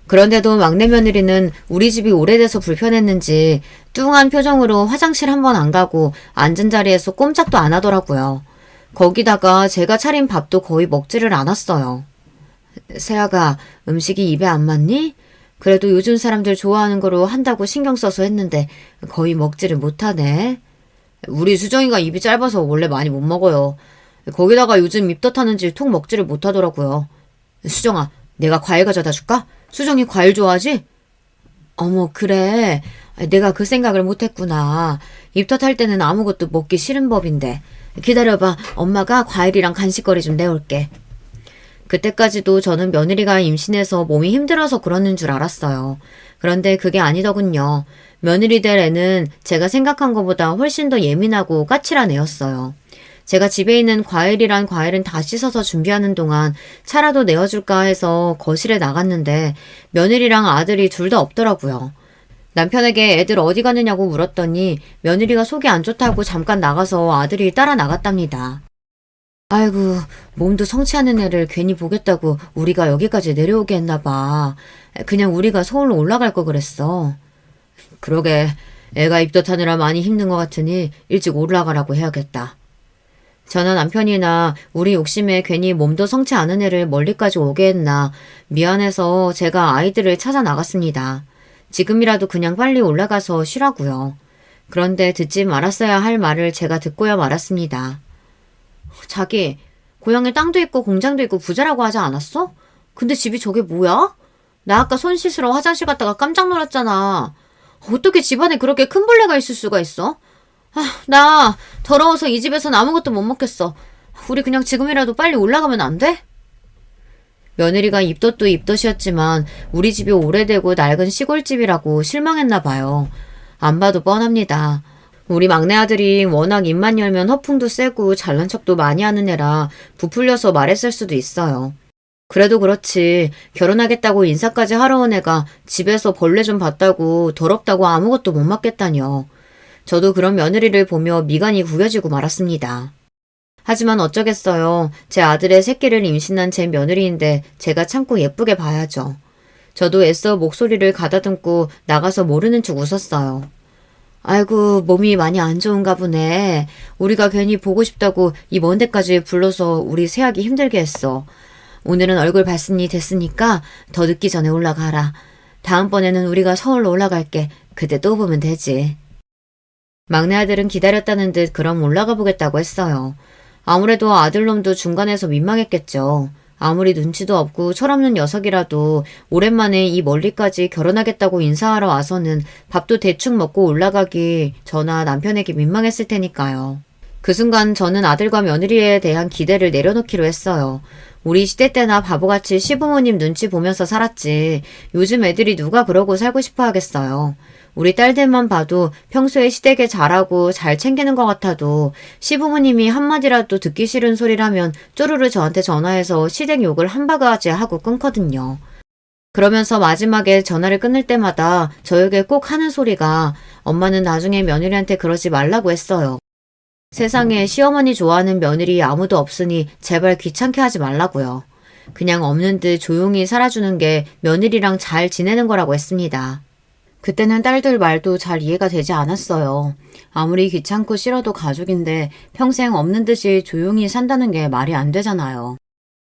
[SPEAKER 1] 그런데도 막내 며느리는 우리 집이 오래돼서 불편했는지 뚱한 표정으로 화장실 한 번 안 가고 앉은 자리에서 꼼짝도 안 하더라고요. 거기다가 제가 차린 밥도 거의 먹지를 않았어요. 세아가 음식이 입에 안 맞니? 그래도 요즘 사람들 좋아하는 거로 한다고 신경 써서 했는데 거의 먹지를 못하네. 우리 수정이가 입이 짧아서 원래 많이 못 먹어요. 거기다가 요즘 입덧하는지 통 먹지를 못하더라고요. 수정아, 내가 과일 가져다 줄까? 수정이 과일 좋아하지? 어머, 그래. 내가 그 생각을 못했구나. 입덧할 때는 아무것도 먹기 싫은 법인데. 기다려봐. 엄마가 과일이랑 간식거리 좀 내올게. 그때까지도 저는 며느리가 임신해서 몸이 힘들어서 그러는 줄 알았어요. 그런데 그게 아니더군요. 며느리 될 애는 제가 생각한 것보다 훨씬 더 예민하고 까칠한 애였어요. 제가 집에 있는 과일이란 과일은 다 씻어서 준비하는 동안 차라도 내어줄까 해서 거실에 나갔는데 며느리랑 아들이 둘 다 없더라고요. 남편에게 애들 어디 가느냐고 물었더니 며느리가 속이 안 좋다고 잠깐 나가서 아들이 따라 나갔답니다. 아이고, 몸도 성취하는 애를 괜히 보겠다고 우리가 여기까지 내려오게 했나 봐. 그냥 우리가 서울로 올라갈 거 그랬어. 그러게, 애가 입덧하느라 많이 힘든 것 같으니 일찍 올라가라고 해야겠다. 저는 남편이나 우리 욕심에 괜히 몸도 성치 않은 애를 멀리까지 오게 했나 미안해서 제가 아이들을 찾아 나갔습니다. 지금이라도 그냥 빨리 올라가서 쉬라고요. 그런데 듣지 말았어야 할 말을 제가 듣고야 말았습니다. 자기, 고향에 땅도 있고 공장도 있고 부자라고 하지 않았어? 근데 집이 저게 뭐야? 나 아까 손 씻으러 화장실 갔다가 깜짝 놀랐잖아. 어떻게 집안에 그렇게 큰 벌레가 있을 수가 있어? 나 더러워서 이 집에선 아무것도 못 먹겠어. 우리 그냥 지금이라도 빨리 올라가면 안 돼? 며느리가 입덧도 입덧이었지만 우리 집이 오래되고 낡은 시골집이라고 실망했나 봐요. 안 봐도 뻔합니다. 우리 막내 아들이 워낙 입만 열면 허풍도 세고 잘난 척도 많이 하는 애라 부풀려서 말했을 수도 있어요. 그래도 그렇지 결혼하겠다고 인사까지 하러 온 애가 집에서 벌레 좀 봤다고 더럽다고 아무것도 못 맡겠다뇨. 저도 그런 며느리를 보며 미간이 구겨지고 말았습니다. 하지만 어쩌겠어요. 제 아들의 새끼를 임신한 제 며느리인데 제가 참고 예쁘게 봐야죠. 저도 애써 목소리를 가다듬고 나가서 모르는 척 웃었어요. 아이고, 몸이 많이 안 좋은가 보네. 우리가 괜히 보고 싶다고 이 먼 데까지 불러서 우리 새하기 힘들게 했어. 오늘은 얼굴 봤으니 됐으니까 더 늦기 전에 올라가라. 다음번에는 우리가 서울로 올라갈게. 그때 또 보면 되지. 막내 아들은 기다렸다는 듯 그럼 올라가 보겠다고 했어요. 아무래도 아들놈도 중간에서 민망했겠죠. 아무리 눈치도 없고 철없는 녀석이라도 오랜만에 이 멀리까지 결혼하겠다고 인사하러 와서는 밥도 대충 먹고 올라가기 저나 남편에게 민망했을 테니까요. 그 순간 저는 아들과 며느리에 대한 기대를 내려놓기로 했어요. 우리 시대 때나 바보같이 시부모님 눈치 보면서 살았지. 요즘 애들이 누가 그러고 살고 싶어 하겠어요. 우리 딸들만 봐도 평소에 시댁에 잘하고 잘 챙기는 것 같아도 시부모님이 한마디라도 듣기 싫은 소리라면 쪼르르 저한테 전화해서 시댁 욕을 한 바가지 하고 끊거든요. 그러면서 마지막에 전화를 끊을 때마다 저에게 꼭 하는 소리가 엄마는 나중에 며느리한테 그러지 말라고 했어요. 세상에 시어머니 좋아하는 며느리 아무도 없으니 제발 귀찮게 하지 말라고요. 그냥 없는 듯 조용히 살아주는 게 며느리랑 잘 지내는 거라고 했습니다. 그때는 딸들 말도 잘 이해가 되지 않았어요. 아무리 귀찮고 싫어도 가족인데 평생 없는 듯이 조용히 산다는 게 말이 안 되잖아요.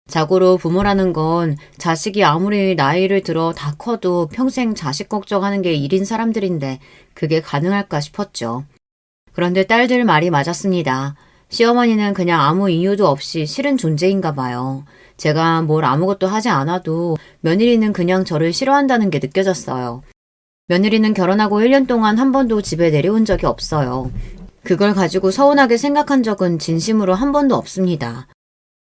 [SPEAKER 1] 자고로 부모라는 건 자식이 아무리 나이를 들어 다 커도 평생 자식 걱정하는 게 일인 사람들인데 그게 가능할까 싶었죠. 그런데 딸들 말이 맞았습니다. 시어머니는 그냥 아무 이유도 없이 싫은 존재인가 봐요. 제가 뭘 아무것도 하지 않아도 며느리는 그냥 저를 싫어한다는 게 느껴졌어요. 며느리는 결혼하고 1년 동안 한 번도 집에 내려온 적이 없어요. 그걸 가지고 서운하게 생각한 적은 진심으로 한 번도 없습니다.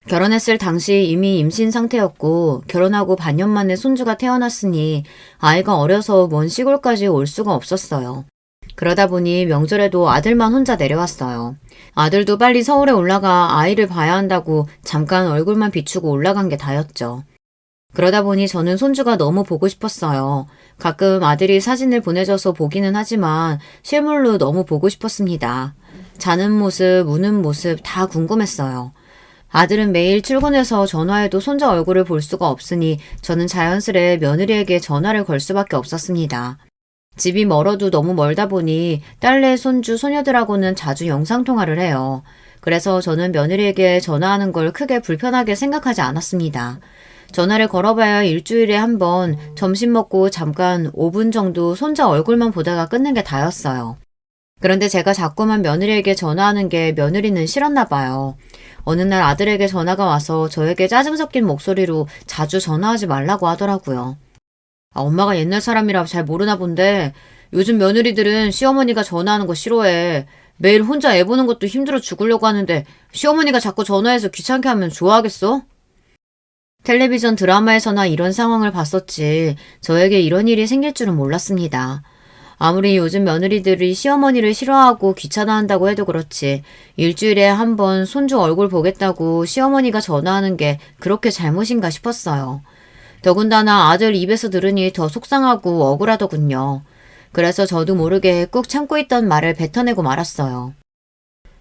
[SPEAKER 1] 결혼했을 당시 이미 임신 상태였고 결혼하고 반년 만에 손주가 태어났으니 아이가 어려서 먼 시골까지 올 수가 없었어요. 그러다 보니 명절에도 아들만 혼자 내려왔어요. 아들도 빨리 서울에 올라가 아이를 봐야 한다고 잠깐 얼굴만 비추고 올라간 게 다였죠. 그러다 보니 저는 손주가 너무 보고 싶었어요. 가끔 아들이 사진을 보내줘서 보기는 하지만 실물로 너무 보고 싶었습니다. 자는 모습, 우는 모습 다 궁금했어요. 아들은 매일 출근해서 전화해도 손자 얼굴을 볼 수가 없으니 저는 자연스레 며느리에게 전화를 걸 수밖에 없었습니다. 집이 멀어도 너무 멀다 보니 딸내 손주 소녀들하고는 자주 영상통화를 해요. 그래서 저는 며느리에게 전화하는 걸 크게 불편하게 생각하지 않았습니다. 전화를 걸어봐야 일주일에 한 번 점심 먹고 잠깐 5분 정도 손자 얼굴만 보다가 끊는 게 다였어요. 그런데 제가 자꾸만 며느리에게 전화하는 게 며느리는 싫었나 봐요. 어느 날 아들에게 전화가 와서 저에게 짜증 섞인 목소리로 자주 전화하지 말라고 하더라고요. 엄마가 옛날 사람이라 잘 모르나 본데 요즘 며느리들은 시어머니가 전화하는 거 싫어해. 매일 혼자 애 보는 것도 힘들어 죽으려고 하는데 시어머니가 자꾸 전화해서 귀찮게 하면 좋아하겠어? 텔레비전 드라마에서나 이런 상황을 봤었지 저에게 이런 일이 생길 줄은 몰랐습니다. 아무리 요즘 며느리들이 시어머니를 싫어하고 귀찮아한다고 해도 그렇지 일주일에 한 번 손주 얼굴 보겠다고 시어머니가 전화하는 게 그렇게 잘못인가 싶었어요. 더군다나 아들 입에서 들으니 더 속상하고 억울하더군요. 그래서 저도 모르게 꾹 참고 있던 말을 뱉어내고 말았어요.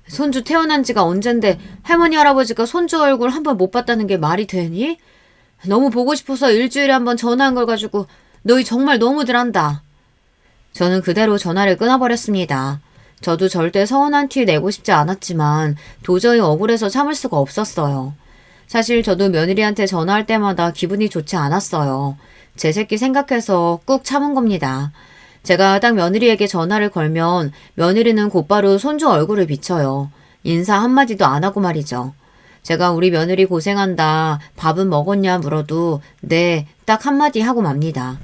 [SPEAKER 1] 손주 태어난 지가 언젠데 할머니 할아버지가 손주 얼굴 한 번 못 봤다는 게 말이 되니? 너무 보고 싶어서 일주일에 한 번 전화한 걸 가지고 너희 정말 너무들 한다. 저는 그대로 전화를 끊어버렸습니다. 저도 절대 서운한 티 내고 싶지 않았지만 도저히 억울해서 참을 수가 없었어요. 사실 저도 며느리한테 전화할 때마다 기분이 좋지 않았어요. 제 새끼 생각해서 꾹 참은 겁니다. 제가 딱 며느리에게 전화를 걸면 며느리는 곧바로 손주 얼굴을 비춰요. 인사 한마디도 안 하고 말이죠. 제가 우리 며느리 고생한다, 밥은 먹었냐 물어도 네, 딱 한마디 하고 맙니다.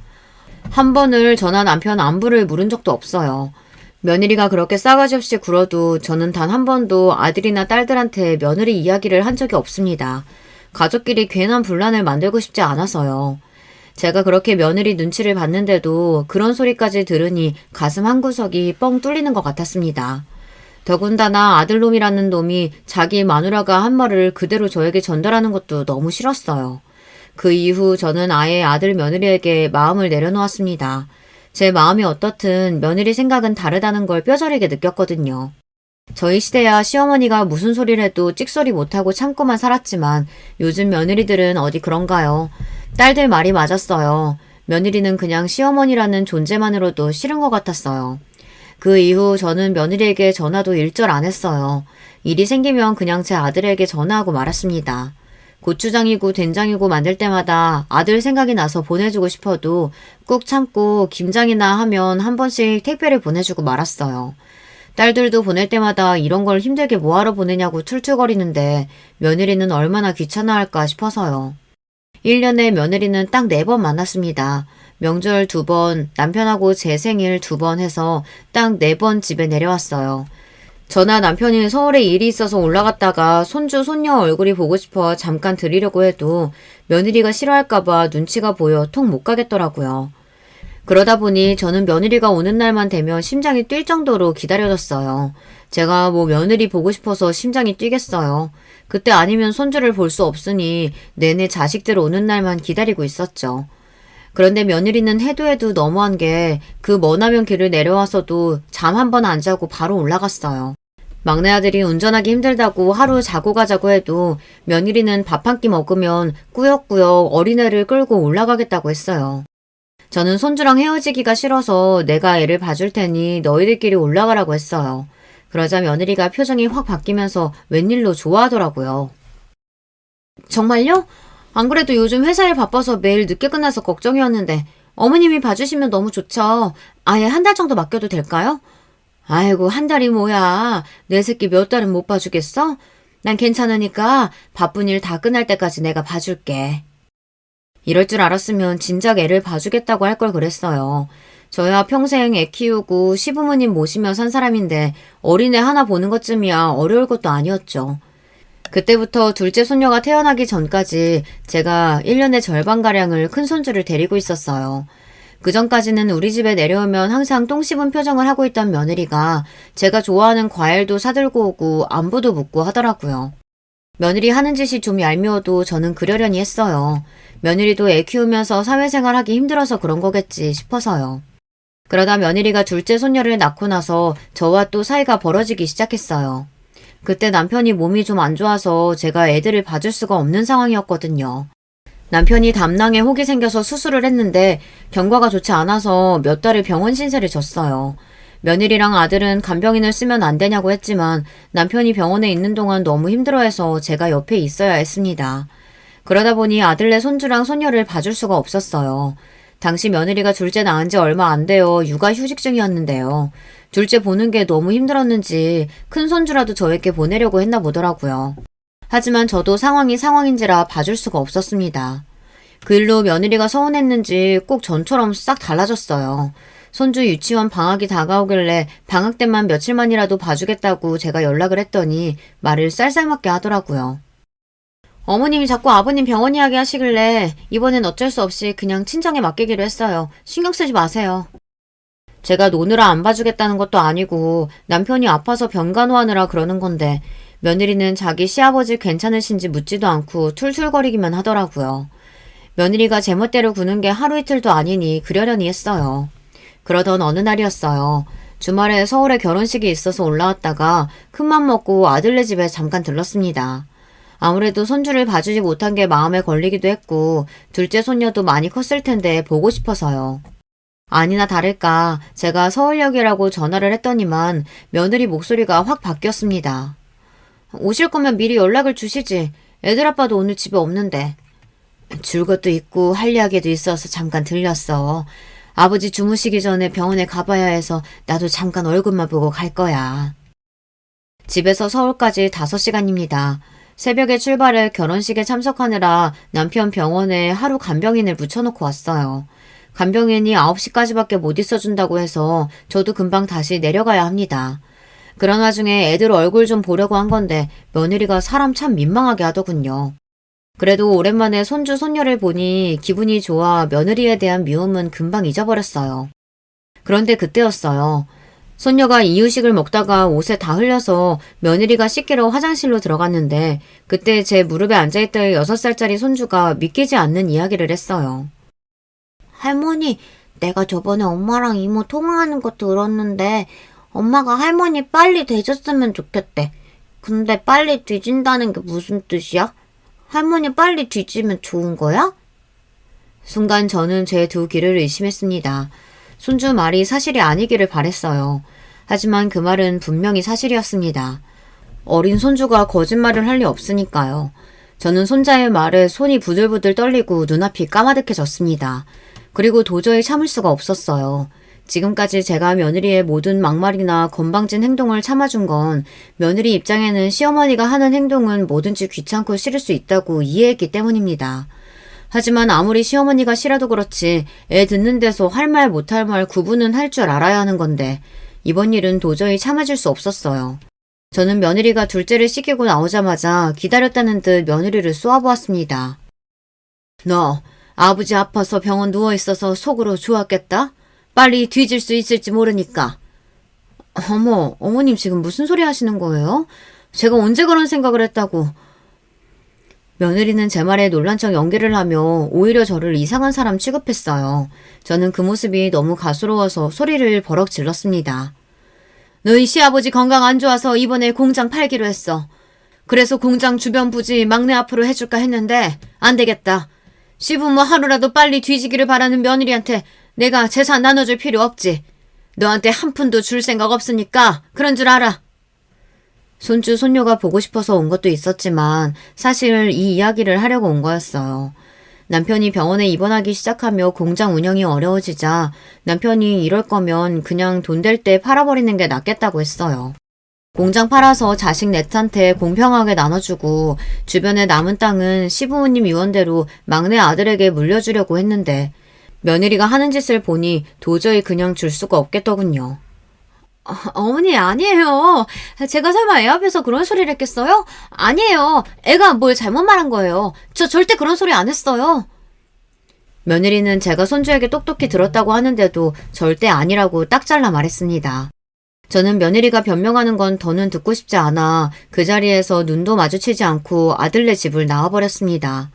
[SPEAKER 1] 한 번을 저나 남편 안부를 물은 적도 없어요. 며느리가 그렇게 싸가지 없이 굴어도 저는 단 한 번도 아들이나 딸들한테 며느리 이야기를 한 적이 없습니다. 가족끼리 괜한 분란을 만들고 싶지 않아서요. 제가 그렇게 며느리 눈치를 봤는데도 그런 소리까지 들으니 가슴 한구석이 뻥 뚫리는 것 같았습니다. 더군다나 아들놈이라는 놈이 자기 마누라가 한 말을 그대로 저에게 전달하는 것도 너무 싫었어요. 그 이후 저는 아예 아들 며느리에게 마음을 내려놓았습니다. 제 마음이 어떻든 며느리 생각은 다르다는 걸 뼈저리게 느꼈거든요. 저희 시대야 시어머니가 무슨 소리를 해도 찍소리 못하고 참고만 살았지만 요즘 며느리들은 어디 그런가요? 딸들 말이 맞았어요. 며느리는 그냥 시어머니라는 존재만으로도 싫은 것 같았어요. 그 이후 저는 며느리에게 전화도 일절 안 했어요. 일이 생기면 그냥 제 아들에게 전화하고 말았습니다. 고추장이고 된장이고 만들 때마다 아들 생각이 나서 보내주고 싶어도 꾹 참고 김장이나 하면 한 번씩 택배를 보내주고 말았어요. 딸들도 보낼 때마다 이런 걸 힘들게 뭐하러 보내냐고 툴툴거리는데 며느리는 얼마나 귀찮아할까 싶어서요. 1년에 며느리는 딱 4번 만났습니다. 명절 2번, 남편하고 제 생일 2번 해서 딱 4번 집에 내려왔어요. 저나 남편이 서울에 일이 있어서 올라갔다가 손주, 손녀 얼굴이 보고 싶어 잠깐 드리려고 해도 며느리가 싫어할까봐 눈치가 보여 통 못 가겠더라고요. 그러다 보니 저는 며느리가 오는 날만 되면 심장이 뛸 정도로 기다려졌어요. 제가 뭐 며느리 보고 싶어서 심장이 뛰겠어요. 그때 아니면 손주를 볼 수 없으니 내내 자식들 오는 날만 기다리고 있었죠. 그런데 며느리는 해도 너무한 게 그 머나먼 길을 내려와서도 잠 한 번 안 자고 바로 올라갔어요. 막내 아들이 운전하기 힘들다고 하루 자고 가자고 해도 며느리는 밥 한 끼 먹으면 꾸역꾸역 어린애를 끌고 올라가겠다고 했어요. 저는 손주랑 헤어지기가 싫어서 내가 애를 봐줄 테니 너희들끼리 올라가라고 했어요. 그러자 며느리가 표정이 확 바뀌면서 웬일로 좋아하더라고요. 정말요? 안 그래도 요즘 회사일 바빠서 매일 늦게 끝나서 걱정이었는데 어머님이 봐주시면 너무 좋죠. 아예 한 달 정도 맡겨도 될까요? 아이고, 한 달이 뭐야. 내 새끼 몇 달은 못 봐주겠어? 난 괜찮으니까 바쁜 일 다 끝날 때까지 내가 봐줄게. 이럴 줄 알았으면 진작 애를 봐주겠다고 할 걸 그랬어요. 저야 평생 애 키우고 시부모님 모시며 산 사람인데 어린애 하나 보는 것쯤이야 어려울 것도 아니었죠. 그때부터 둘째 손녀가 태어나기 전까지 제가 1년의 절반가량을 큰손주를 데리고 있었어요. 그 전까지는 우리 집에 내려오면 항상 똥 씹은 표정을 하고 있던 며느리가 제가 좋아하는 과일도 사들고 오고 안부도 묻고 하더라고요. 며느리 하는 짓이 좀 얄미워도 저는 그러려니 했어요. 며느리도 애 키우면서 사회생활 하기 힘들어서 그런 거겠지 싶어서요. 그러다 며느리가 둘째 손녀를 낳고 나서 저와 또 사이가 벌어지기 시작했어요. 그때 남편이 몸이 좀 안 좋아서 제가 애들을 봐줄 수가 없는 상황이었거든요. 남편이 담낭에 혹이 생겨서 수술을 했는데 경과가 좋지 않아서 몇 달을 병원 신세를 졌어요. 며느리랑 아들은 간병인을 쓰면 안 되냐고 했지만 남편이 병원에 있는 동안 너무 힘들어해서 제가 옆에 있어야 했습니다. 그러다 보니 아들네 손주랑 손녀를 봐줄 수가 없었어요. 당시 며느리가 둘째 낳은 지 얼마 안 되어 육아휴직 중이었는데요. 둘째 보는 게 너무 힘들었는지 큰 손주라도 저에게 보내려고 했나 보더라고요. 하지만 저도 상황이 상황인지라 봐줄 수가 없었습니다. 그 일로 며느리가 서운했는지 꼭 전처럼 싹 달라졌어요. 손주 유치원 방학이 다가오길래 방학 때만 며칠만이라도 봐주겠다고 제가 연락을 했더니 말을 쌀쌀맞게 하더라고요. 어머님이 자꾸 아버님 병원 이야기 하시길래 이번엔 어쩔 수 없이 그냥 친정에 맡기기로 했어요. 신경 쓰지 마세요. 제가 노느라 안 봐주겠다는 것도 아니고 남편이 아파서 병간호하느라 그러는 건데 며느리는 자기 시아버지 괜찮으신지 묻지도 않고 툴툴거리기만 하더라고요. 며느리가 제멋대로 구는 게 하루 이틀도 아니니 그러려니 했어요. 그러던 어느 날이었어요. 주말에 서울에 결혼식이 있어서 올라왔다가 큰맘 먹고 아들네 집에 잠깐 들렀습니다. 아무래도 손주를 봐주지 못한 게 마음에 걸리기도 했고 둘째 손녀도 많이 컸을 텐데 보고 싶어서요. 아니나 다를까 제가 서울역이라고 전화를 했더니만 며느리 목소리가 확 바뀌었습니다. 오실 거면 미리 연락을 주시지. 애들 아빠도 오늘 집에 없는데. 줄 것도 있고 할 이야기도 있어서 잠깐 들렸어. 아버지 주무시기 전에 병원에 가봐야 해서 나도 잠깐 얼굴만 보고 갈 거야. 집에서 서울까지 5시간입니다. 새벽에 출발해 결혼식에 참석하느라 남편 병원에 하루 간병인을 붙여놓고 왔어요. 간병인이 9시까지밖에 못 있어준다고 해서 저도 금방 다시 내려가야 합니다. 그런 와중에 애들 얼굴 좀 보려고 한 건데 며느리가 사람 참 민망하게 하더군요. 그래도 오랜만에 손주 손녀를 보니 기분이 좋아 며느리에 대한 미움은 금방 잊어버렸어요. 그런데 그때였어요. 손녀가 이유식을 먹다가 옷에 다 흘려서 며느리가 씻기러 화장실로 들어갔는데 그때 제 무릎에 앉아있던 6살짜리 손주가 믿기지 않는 이야기를 했어요.
[SPEAKER 2] 할머니, 내가 저번에 엄마랑 이모 통화하는 거 들었는데 엄마가 할머니 빨리 되셨으면 좋겠대. 근데 빨리 뒤진다는 게 무슨 뜻이야? 할머니 빨리 뒤지면 좋은 거야?
[SPEAKER 1] 순간 저는 제 두 귀를 의심했습니다. 손주 말이 사실이 아니기를 바랬어요. 하지만 그 말은 분명히 사실이었습니다. 어린 손주가 거짓말을 할 리 없으니까요. 저는 손자의 말에 손이 부들부들 떨리고 눈앞이 까마득해졌습니다. 그리고 도저히 참을 수가 없었어요. 지금까지 제가 며느리의 모든 막말이나 건방진 행동을 참아준 건 며느리 입장에는 시어머니가 하는 행동은 뭐든지 귀찮고 싫을 수 있다고 이해했기 때문입니다. 하지만 아무리 시어머니가 싫어도 그렇지 애 듣는 데서 할 말 못할 말 구분은 할 줄 알아야 하는 건데 이번 일은 도저히 참아줄 수 없었어요. 저는 며느리가 둘째를 씻기고 나오자마자 기다렸다는 듯 며느리를 쏘아보았습니다. 너 아버지 아파서 병원 누워있어서 속으로 좋았겠다? 빨리 뒤질 수 있을지 모르니까. 어머, 어머님 지금 무슨 소리 하시는 거예요? 제가 언제 그런 생각을 했다고. 며느리는 제 말에 놀란 척 연기를 하며 오히려 저를 이상한 사람 취급했어요. 저는 그 모습이 너무 가스로워서 소리를 버럭 질렀습니다. 너희 시아버지 건강 안 좋아서 이번에 공장 팔기로 했어. 그래서 공장 주변 부지 막내 앞으로 해줄까 했는데 안 되겠다. 시부모 하루라도 빨리 뒤지기를 바라는 며느리한테 내가 재산 나눠줄 필요 없지. 너한테 한 푼도 줄 생각 없으니까 그런 줄 알아. 손주 손녀가 보고 싶어서 온 것도 있었지만 사실 이 이야기를 하려고 온 거였어요. 남편이 병원에 입원하기 시작하며 공장 운영이 어려워지자 남편이 이럴 거면 그냥 돈 될 때 팔아버리는 게 낫겠다고 했어요. 공장 팔아서 자식 넷한테 공평하게 나눠주고 주변에 남은 땅은 시부모님 유언대로 막내 아들에게 물려주려고 했는데 며느리가 하는 짓을 보니 도저히 그냥 줄 수가 없겠더군요. 어머니, 아니에요. 제가 설마 애 앞에서 그런 소리를 했겠어요? 아니에요. 애가 뭘 잘못 말한 거예요. 저 절대 그런 소리 안 했어요. 며느리는 제가 손주에게 똑똑히 들었다고 하는데도 절대 아니라고 딱 잘라 말했습니다. 저는 며느리가 변명하는 건 더는 듣고 싶지 않아 그 자리에서 눈도 마주치지 않고 아들네 집을 나와버렸습니다.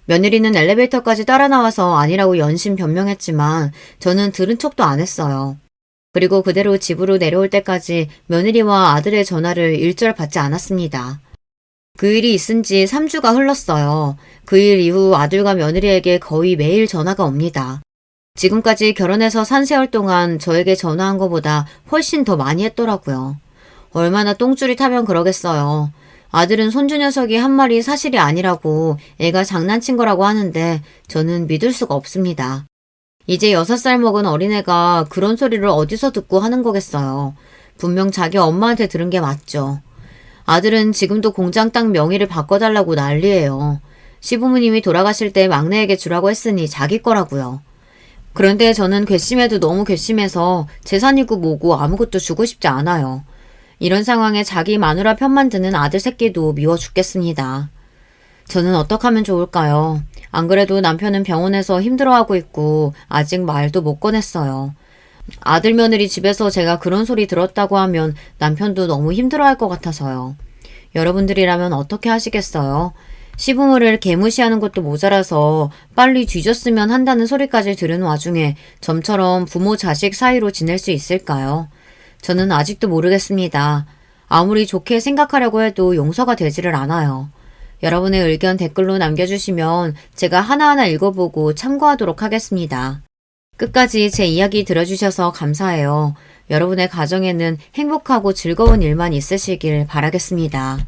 [SPEAKER 1] 며느리는 엘리베이터까지 따라 나와서 아니라고 연신 변명했지만 저는 들은 척도 안 했어요. 그리고 그대로 집으로 내려올 때까지 며느리와 아들의 전화를 일절 받지 않았습니다. 그 일이 있은 지 3주가 흘렀어요. 그 일 이후 아들과 며느리에게 거의 매일 전화가 옵니다. 지금까지 결혼해서 산 세월 동안 저에게 전화한 것보다 훨씬 더 많이 했더라고요. 얼마나 똥줄이 타면 그러겠어요. 아들은 손주 녀석이 한 말이 사실이 아니라고 애가 장난친 거라고 하는데 저는 믿을 수가 없습니다. 이제 6살 먹은 어린애가 그런 소리를 어디서 듣고 하는 거겠어요. 분명 자기 엄마한테 들은 게 맞죠. 아들은 지금도 공장 땅 명의를 바꿔달라고 난리예요. 시부모님이 돌아가실 때 막내에게 주라고 했으니 자기 거라고요. 그런데 저는 괘씸해도 너무 괘씸해서 재산이고 뭐고 아무것도 주고 싶지 않아요. 이런 상황에 자기 마누라 편만 드는 아들 새끼도 미워 죽겠습니다. 저는 어떻게 하면 좋을까요? 안 그래도 남편은 병원에서 힘들어하고 있고 아직 말도 못 꺼냈어요. 아들 며느리 집에서 제가 그런 소리 들었다고 하면 남편도 너무 힘들어할 것 같아서요. 여러분들이라면 어떻게 하시겠어요? 시부모를 개무시하는 것도 모자라서 빨리 뒤졌으면 한다는 소리까지 들은 와중에 점처럼 부모 자식 사이로 지낼 수 있을까요? 저는 아직도 모르겠습니다. 아무리 좋게 생각하려고 해도 용서가 되지를 않아요. 여러분의 의견 댓글로 남겨주시면 제가 하나하나 읽어보고 참고하도록 하겠습니다. 끝까지 제 이야기 들어주셔서 감사해요. 여러분의 가정에는 행복하고 즐거운 일만 있으시길 바라겠습니다.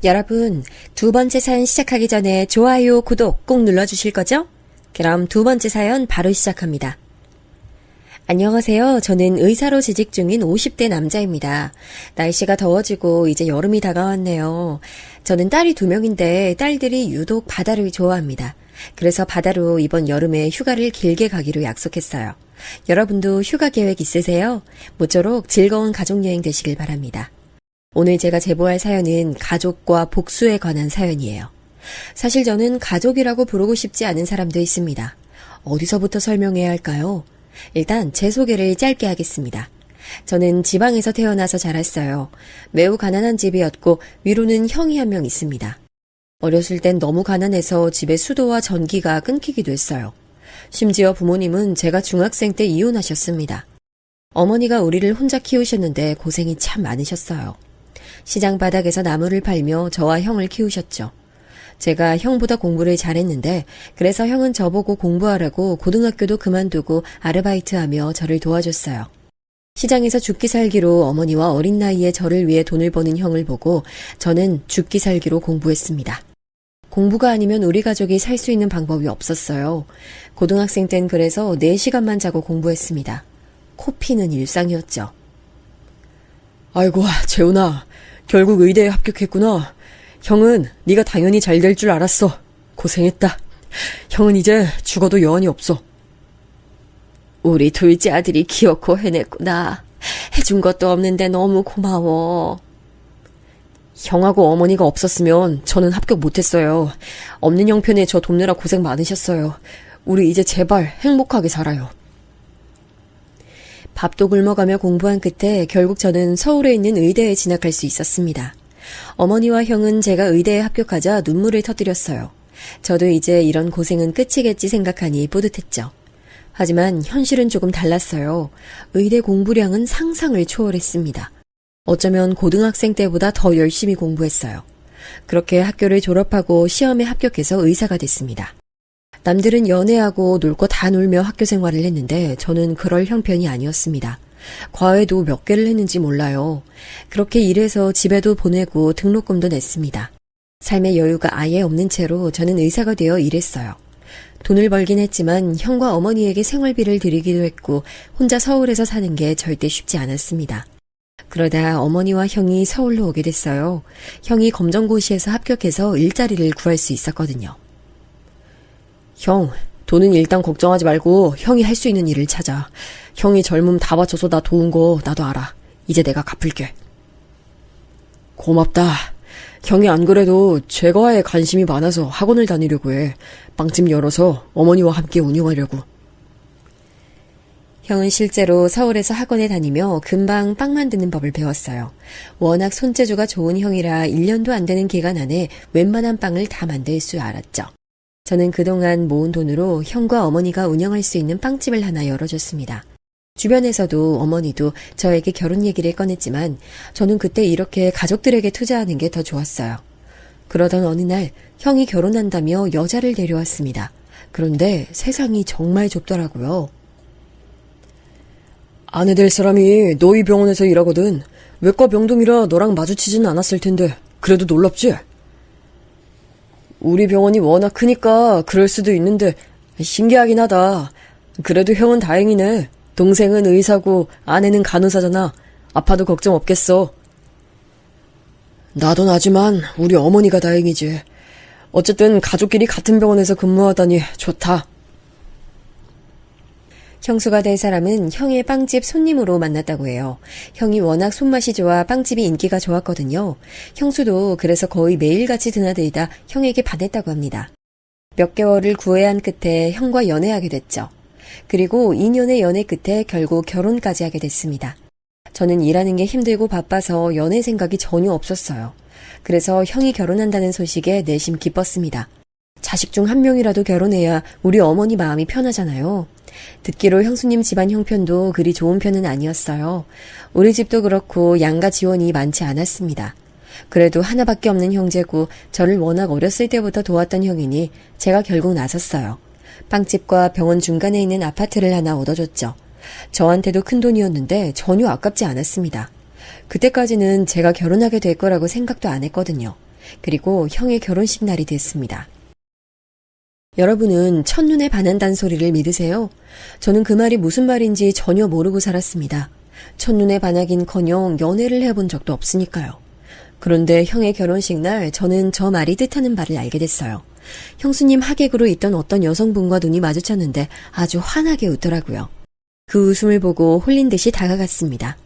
[SPEAKER 3] 여러분, 두 번째 사연 시작하기 전에 좋아요, 구독 꼭 눌러주실 거죠? 그럼 두 번째 사연 바로 시작합니다. 안녕하세요. 저는 의사로 재직 중인 50대 남자입니다. 날씨가 더워지고 이제 여름이 다가왔네요. 저는 딸이 2명인데 딸들이 유독 바다를 좋아합니다. 그래서 바다로 이번 여름에 휴가를 길게 가기로 약속했어요. 여러분도 휴가 계획 있으세요? 모쪼록 즐거운 가족여행 되시길 바랍니다. 오늘 제가 제보할 사연은 가족과 복수에 관한 사연이에요. 사실 저는 가족이라고 부르고 싶지 않은 사람도 있습니다. 어디서부터 설명해야 할까요? 일단 제 소개를 짧게 하겠습니다. 저는 지방에서 태어나서 자랐어요. 매우 가난한 집이었고 위로는 형이 한 명 있습니다. 어렸을 땐 너무 가난해서 집에 수도와 전기가 끊기기도 했어요. 심지어 부모님은 제가 중학생 때 이혼하셨습니다. 어머니가 우리를 혼자 키우셨는데 고생이 참 많으셨어요. 시장 바닥에서 나무를 팔며 저와 형을 키우셨죠. 제가 형보다 공부를 잘했는데 그래서 형은 저보고 공부하라고 고등학교도 그만두고 아르바이트하며 저를 도와줬어요. 시장에서 죽기 살기로 어머니와 어린 나이에 저를 위해 돈을 버는 형을 보고 저는 죽기 살기로 공부했습니다. 공부가 아니면 우리 가족이 살 수 있는 방법이 없었어요. 고등학생 땐 그래서 4시간만 자고 공부했습니다. 코피는 일상이었죠.
[SPEAKER 4] 아이고, 재훈아. 결국 의대에 합격했구나. 형은 네가 당연히 잘 될 줄 알았어. 고생했다. 형은 이제 죽어도 여한이 없어.
[SPEAKER 3] 우리 둘째 아들이 기어코 해냈구나. 해준 것도 없는데 너무 고마워.
[SPEAKER 4] 형하고 어머니가 없었으면 저는 합격 못했어요. 없는 형편에 저 돕느라 고생 많으셨어요. 우리 이제 제발 행복하게 살아요.
[SPEAKER 3] 밥도 굶어가며 공부한 끝에 결국 저는 서울에 있는 의대에 진학할 수 있었습니다. 어머니와 형은 제가 의대에 합격하자 눈물을 터뜨렸어요. 저도 이제 이런 고생은 끝이겠지 생각하니 뿌듯했죠. 하지만 현실은 조금 달랐어요. 의대 공부량은 상상을 초월했습니다. 어쩌면 고등학생 때보다 더 열심히 공부했어요. 그렇게 학교를 졸업하고 시험에 합격해서 의사가 됐습니다. 남들은 연애하고 놀 거 다 놀며 학교 생활을 했는데 저는 그럴 형편이 아니었습니다. 과외도 몇 개를 했는지 몰라요. 그렇게 일해서 집에도 보내고 등록금도 냈습니다. 삶의 여유가 아예 없는 채로 저는 의사가 되어 일했어요. 돈을 벌긴 했지만 형과 어머니에게 생활비를 드리기도 했고 혼자 서울에서 사는 게 절대 쉽지 않았습니다. 그러다 어머니와 형이 서울로 오게 됐어요. 형이 검정고시에서 합격해서 일자리를 구할 수 있었거든요.
[SPEAKER 4] 형, 돈은 일단 걱정하지 말고 형이 할 수 있는 일을 찾아. 형이 젊음 다 바쳐서 나 도운 거 나도 알아. 이제 내가 갚을게. 고맙다. 형이 안 그래도 제과에 관심이 많아서 학원을 다니려고 해. 빵집 열어서 어머니와 함께 운영하려고.
[SPEAKER 3] 형은 실제로 서울에서 학원에 다니며 금방 빵 만드는 법을 배웠어요. 워낙 손재주가 좋은 형이라 1년도 안 되는 기간 안에 웬만한 빵을 다 만들 줄 알았죠. 저는 그동안 모은 돈으로 형과 어머니가 운영할 수 있는 빵집을 하나 열어줬습니다. 주변에서도 어머니도 저에게 결혼 얘기를 꺼냈지만 저는 그때 이렇게 가족들에게 투자하는 게 더 좋았어요. 그러던 어느 날 형이 결혼한다며 여자를 데려왔습니다. 그런데 세상이 정말 좁더라고요.
[SPEAKER 4] 아내 될 사람이 너희 병원에서 일하거든. 외과 병동이라 너랑 마주치진 않았을 텐데 그래도 놀랍지? 우리 병원이 워낙 크니까 그럴 수도 있는데 신기하긴 하다. 그래도 형은 다행이네. 동생은 의사고 아내는 간호사잖아. 아파도 걱정 없겠어. 나도 나지만 우리 어머니가 다행이지. 어쨌든 가족끼리 같은 병원에서 근무하다니 좋다.
[SPEAKER 3] 형수가 될 사람은 형의 빵집 손님으로 만났다고 해요. 형이 워낙 손맛이 좋아 빵집이 인기가 좋았거든요. 형수도 그래서 거의 매일같이 드나들다 형에게 반했다고 합니다. 몇 개월을 구애한 끝에 형과 연애하게 됐죠. 그리고 2년의 연애 끝에 결국 결혼까지 하게 됐습니다. 저는 일하는 게 힘들고 바빠서 연애 생각이 전혀 없었어요. 그래서 형이 결혼한다는 소식에 내심 기뻤습니다. 자식 중 한 명이라도 결혼해야 우리 어머니 마음이 편하잖아요. 듣기로 형수님 집안 형편도 그리 좋은 편은 아니었어요. 우리 집도 그렇고 양가 지원이 많지 않았습니다. 그래도 하나밖에 없는 형제고 저를 워낙 어렸을 때부터 도왔던 형이니 제가 결국 나섰어요. 빵집과 병원 중간에 있는 아파트를 하나 얻어줬죠. 저한테도 큰 돈이었는데 전혀 아깝지 않았습니다. 그때까지는 제가 결혼하게 될 거라고 생각도 안 했거든요. 그리고 형의 결혼식 날이 됐습니다. 여러분은 첫눈에 반한다는 소리를 믿으세요? 저는 그 말이 무슨 말인지 전혀 모르고 살았습니다. 첫눈에 반하긴커녕 연애를 해본 적도 없으니까요. 그런데 형의 결혼식 날 저는 저 말이 뜻하는 바를 알게 됐어요. 형수님 하객으로 있던 어떤 여성분과 눈이 마주쳤는데 아주 환하게 웃더라고요. 그 웃음을 보고 홀린 듯이 다가갔습니다.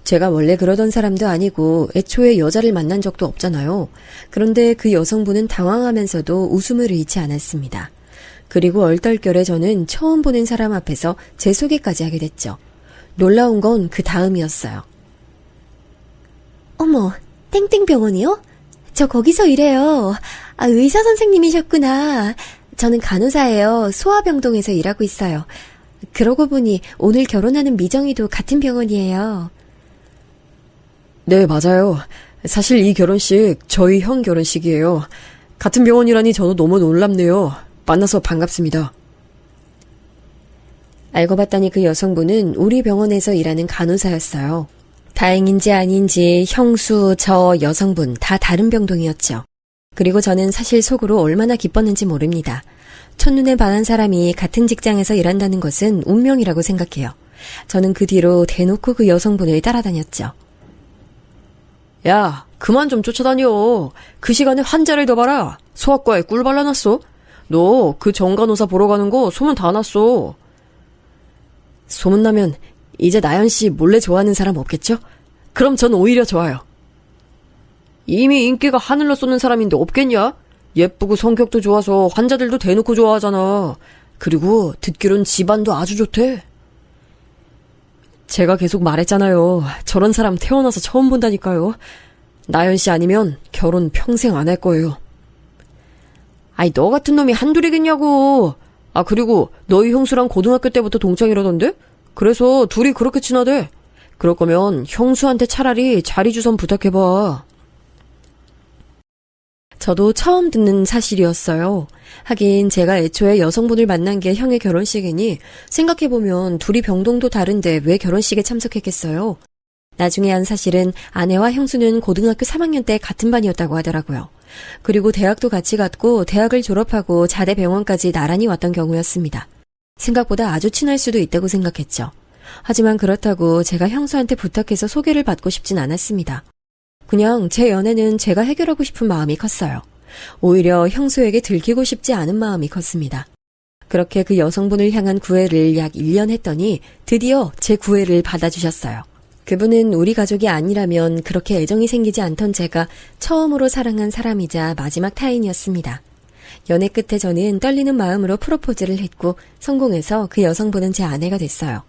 [SPEAKER 3] 제가 원래 그러던 사람도 아니고 애초에 여자를 만난 적도 없잖아요. 그런데 그 여성분은 당황하면서도 웃음을 잃지 않았습니다. 그리고 얼떨결에 저는 처음 보는 사람 앞에서 제 소개까지 하게 됐죠. 놀라운 건 그 다음이었어요. 어머, 땡땡병원이요? 저 거기서 일해요. 아, 의사 선생님이셨구나. 저는 간호사예요. 소아병동에서 일하고 있어요. 그러고 보니 오늘 결혼하는 미정이도 같은 병원이에요.
[SPEAKER 4] 네, 맞아요. 사실 이 결혼식 저희 형 결혼식이에요. 같은 병원이라니 저도 너무 놀랍네요. 만나서 반갑습니다.
[SPEAKER 3] 알고 봤더니 그 여성분은 우리 병원에서 일하는 간호사였어요. 다행인지 아닌지 형수, 저 여성분 다 다른 병동이었죠. 그리고 저는 사실 속으로 얼마나 기뻤는지 모릅니다. 첫눈에 반한 사람이 같은 직장에서 일한다는 것은 운명이라고 생각해요. 저는 그 뒤로 대놓고 그 여성분을 따라다녔죠.
[SPEAKER 4] 야, 그만 좀 쫓아다녀. 그 시간에 환자를 더 봐라. 소아과에 꿀 발라놨어. 너 그 정간호사 보러 가는 거 소문 다 났어. 소문나면 이제 나연씨 몰래 좋아하는 사람 없겠죠? 그럼 전 오히려 좋아요. 이미 인기가 하늘로 쏘는 사람인데 없겠냐? 예쁘고 성격도 좋아서 환자들도 대놓고 좋아하잖아. 그리고 듣기론 집안도 아주 좋대. 제가 계속 말했잖아요. 저런 사람 태어나서 처음 본다니까요. 나연씨 아니면 결혼 평생 안 할 거예요. 아이, 너 같은 놈이 한둘이겠냐고. 아, 그리고 너희 형수랑 고등학교 때부터 동창이라던데? 그래서 둘이 그렇게 친하대. 그럴 거면 형수한테 차라리 자리 주선 부탁해봐.
[SPEAKER 3] 저도 처음 듣는 사실이었어요. 하긴 제가 애초에 여성분을 만난 게 형의 결혼식이니 생각해보면 둘이 병동도 다른데 왜 결혼식에 참석했겠어요. 나중에 한 사실은 아내와 형수는 고등학교 3학년 때 같은 반이었다고 하더라고요. 그리고 대학도 같이 갔고 대학을 졸업하고 자대 병원까지 나란히 왔던 경우였습니다. 생각보다 아주 친할 수도 있다고 생각했죠. 하지만 그렇다고 제가 형수한테 부탁해서 소개를 받고 싶진 않았습니다. 그냥 제 연애는 제가 해결하고 싶은 마음이 컸어요. 오히려 형수에게 들키고 싶지 않은 마음이 컸습니다. 그렇게 그 여성분을 향한 구애를 약 1년 했더니 드디어 제 구애를 받아주셨어요. 그분은 우리 가족이 아니라면 그렇게 애정이 생기지 않던 제가 처음으로 사랑한 사람이자 마지막 타인이었습니다. 연애 끝에 저는 떨리는 마음으로 프로포즈를 했고 성공해서 그 여성분은 제 아내가 됐어요.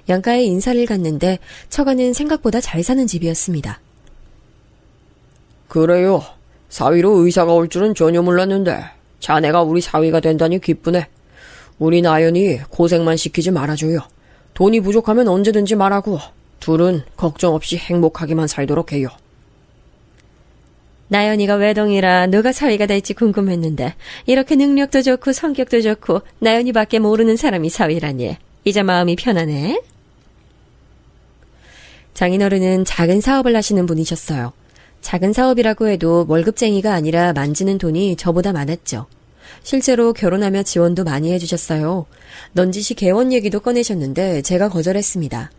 [SPEAKER 3] 양가에 인사를 갔는데 처가는 생각보다 잘 사는 집이었습니다.
[SPEAKER 4] 그래요. 사위로 의사가 올 줄은 전혀 몰랐는데 자네가 우리 사위가 된다니 기쁘네. 우리 나연이 고생만 시키지 말아줘요. 돈이 부족하면 언제든지 말하고 둘은 걱정 없이 행복하게만 살도록 해요.
[SPEAKER 3] 나연이가 외동이라 누가 사위가 될지 궁금했는데 이렇게 능력도 좋고 성격도 좋고 나연이밖에 모르는 사람이 사위라니 이제 마음이 편하네. 장인어른은 작은 사업을 하시는 분이셨어요. 작은 사업이라고 해도 월급쟁이가 아니라 만지는 돈이 저보다 많았죠. 실제로 결혼하며 지원도 많이 해주셨어요. 넌지시 개원 얘기도 꺼내셨는데 제가 거절했습니다.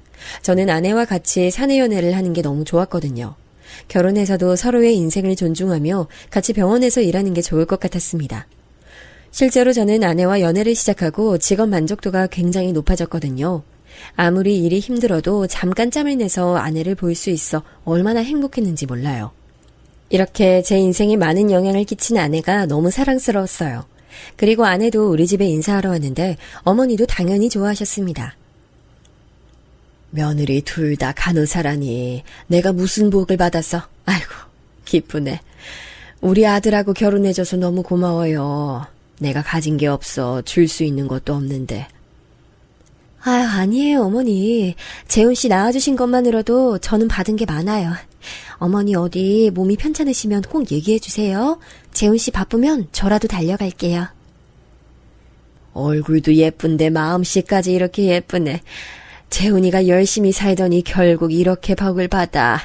[SPEAKER 3] 저는 아내와 같이 사내 연애를 하는 게 너무 좋았거든요. 결혼해서도 서로의 인생을 존중하며 같이 병원에서 일하는 게 좋을 것 같았습니다. 실제로 저는 아내와 연애를 시작하고 직업 만족도가 굉장히 높아졌거든요. 아무리 일이 힘들어도 잠깐 짬을 내서 아내를 볼 수 있어 얼마나 행복했는지 몰라요. 이렇게 제 인생에 많은 영향을 끼친 아내가 너무 사랑스러웠어요. 그리고 아내도 우리 집에 인사하러 왔는데 어머니도 당연히 좋아하셨습니다. 며느리 둘 다 간호사라니 내가 무슨 복을 받았어. 아이고 기쁘네. 우리 아들하고 결혼해줘서 너무 고마워요. 내가 가진 게 없어 줄 수 있는 것도 없는데. 아유 아니에요 어머니. 재훈씨 낳아주신 것만으로도 저는 받은 게 많아요. 어머니 어디 몸이 편찮으시면 꼭 얘기해주세요. 재훈씨 바쁘면 저라도 달려갈게요. 얼굴도 예쁜데 마음씨까지 이렇게 예쁘네. 재훈이가 열심히 살더니 결국 이렇게 복을 받아.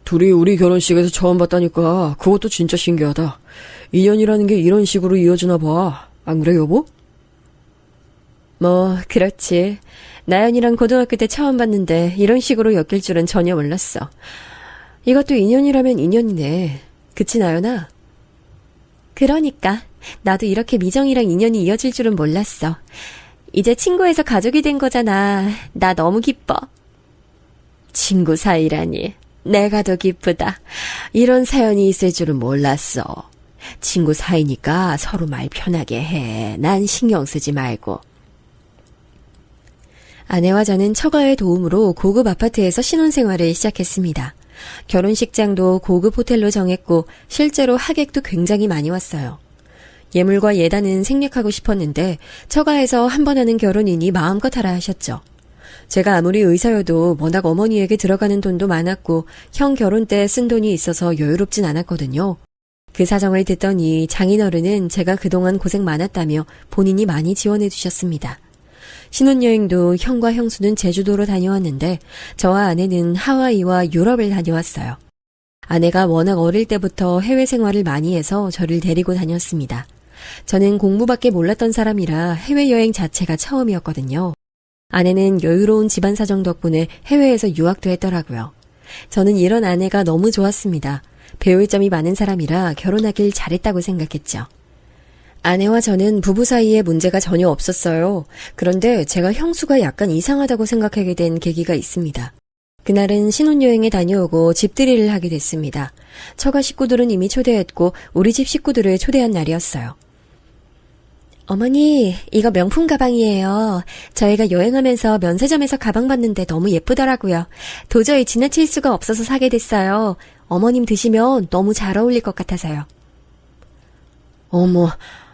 [SPEAKER 4] 둘이 우리 결혼식에서 처음 봤다니까 그것도 진짜 신기하다. 인연이라는 게 이런 식으로 이어지나 봐. 안 그래 여보?
[SPEAKER 3] 뭐 그렇지. 나연이랑 고등학교 때 처음 봤는데 이런 식으로 엮일 줄은 전혀 몰랐어. 이것도 인연이라면 인연이네. 그치 나연아? 그러니까 나도 이렇게 미정이랑 인연이 이어질 줄은 몰랐어. 이제 친구에서 가족이 된 거잖아. 나 너무 기뻐. 친구 사이라니. 내가 더 기쁘다. 이런 사연이 있을 줄은 몰랐어. 친구 사이니까 서로 말 편하게 해. 난 신경 쓰지 말고. 아내와 저는 처가의 도움으로 고급 아파트에서 신혼생활을 시작했습니다. 결혼식장도 고급 호텔로 정했고 실제로 하객도 굉장히 많이 왔어요. 예물과 예단은 생략하고 싶었는데 처가에서 한 번 하는 결혼이니 마음껏 하라 하셨죠. 제가 아무리 의사여도 워낙 어머니에게 들어가는 돈도 많았고 형 결혼 때 쓴 돈이 있어서 여유롭진 않았거든요. 그 사정을 듣더니 장인어른은 제가 그동안 고생 많았다며 본인이 많이 지원해 주셨습니다. 신혼여행도 형과 형수는 제주도로 다녀왔는데 저와 아내는 하와이와 유럽을 다녀왔어요. 아내가 워낙 어릴 때부터 해외 생활을 많이 해서 저를 데리고 다녔습니다. 저는 공부밖에 몰랐던 사람이라 해외여행 자체가 처음이었거든요. 아내는 여유로운 집안 사정 덕분에 해외에서 유학도 했더라고요. 저는 이런 아내가 너무 좋았습니다. 배울 점이 많은 사람이라 결혼하길 잘했다고 생각했죠. 아내와 저는 부부 사이에 문제가 전혀 없었어요. 그런데 제가 형수가 약간 이상하다고 생각하게 된 계기가 있습니다. 그날은 신혼여행에 다녀오고 집들이를 하게 됐습니다. 처가 식구들은 이미 초대했고 우리 집 식구들을 초대한 날이었어요. 어머니, 이거 명품 가방이에요. 저희가 여행하면서 면세점에서 가방 봤는데 너무 예쁘더라고요. 도저히 지나칠 수가 없어서 사게 됐어요. 어머님 드시면 너무 잘 어울릴 것 같아서요. 어머,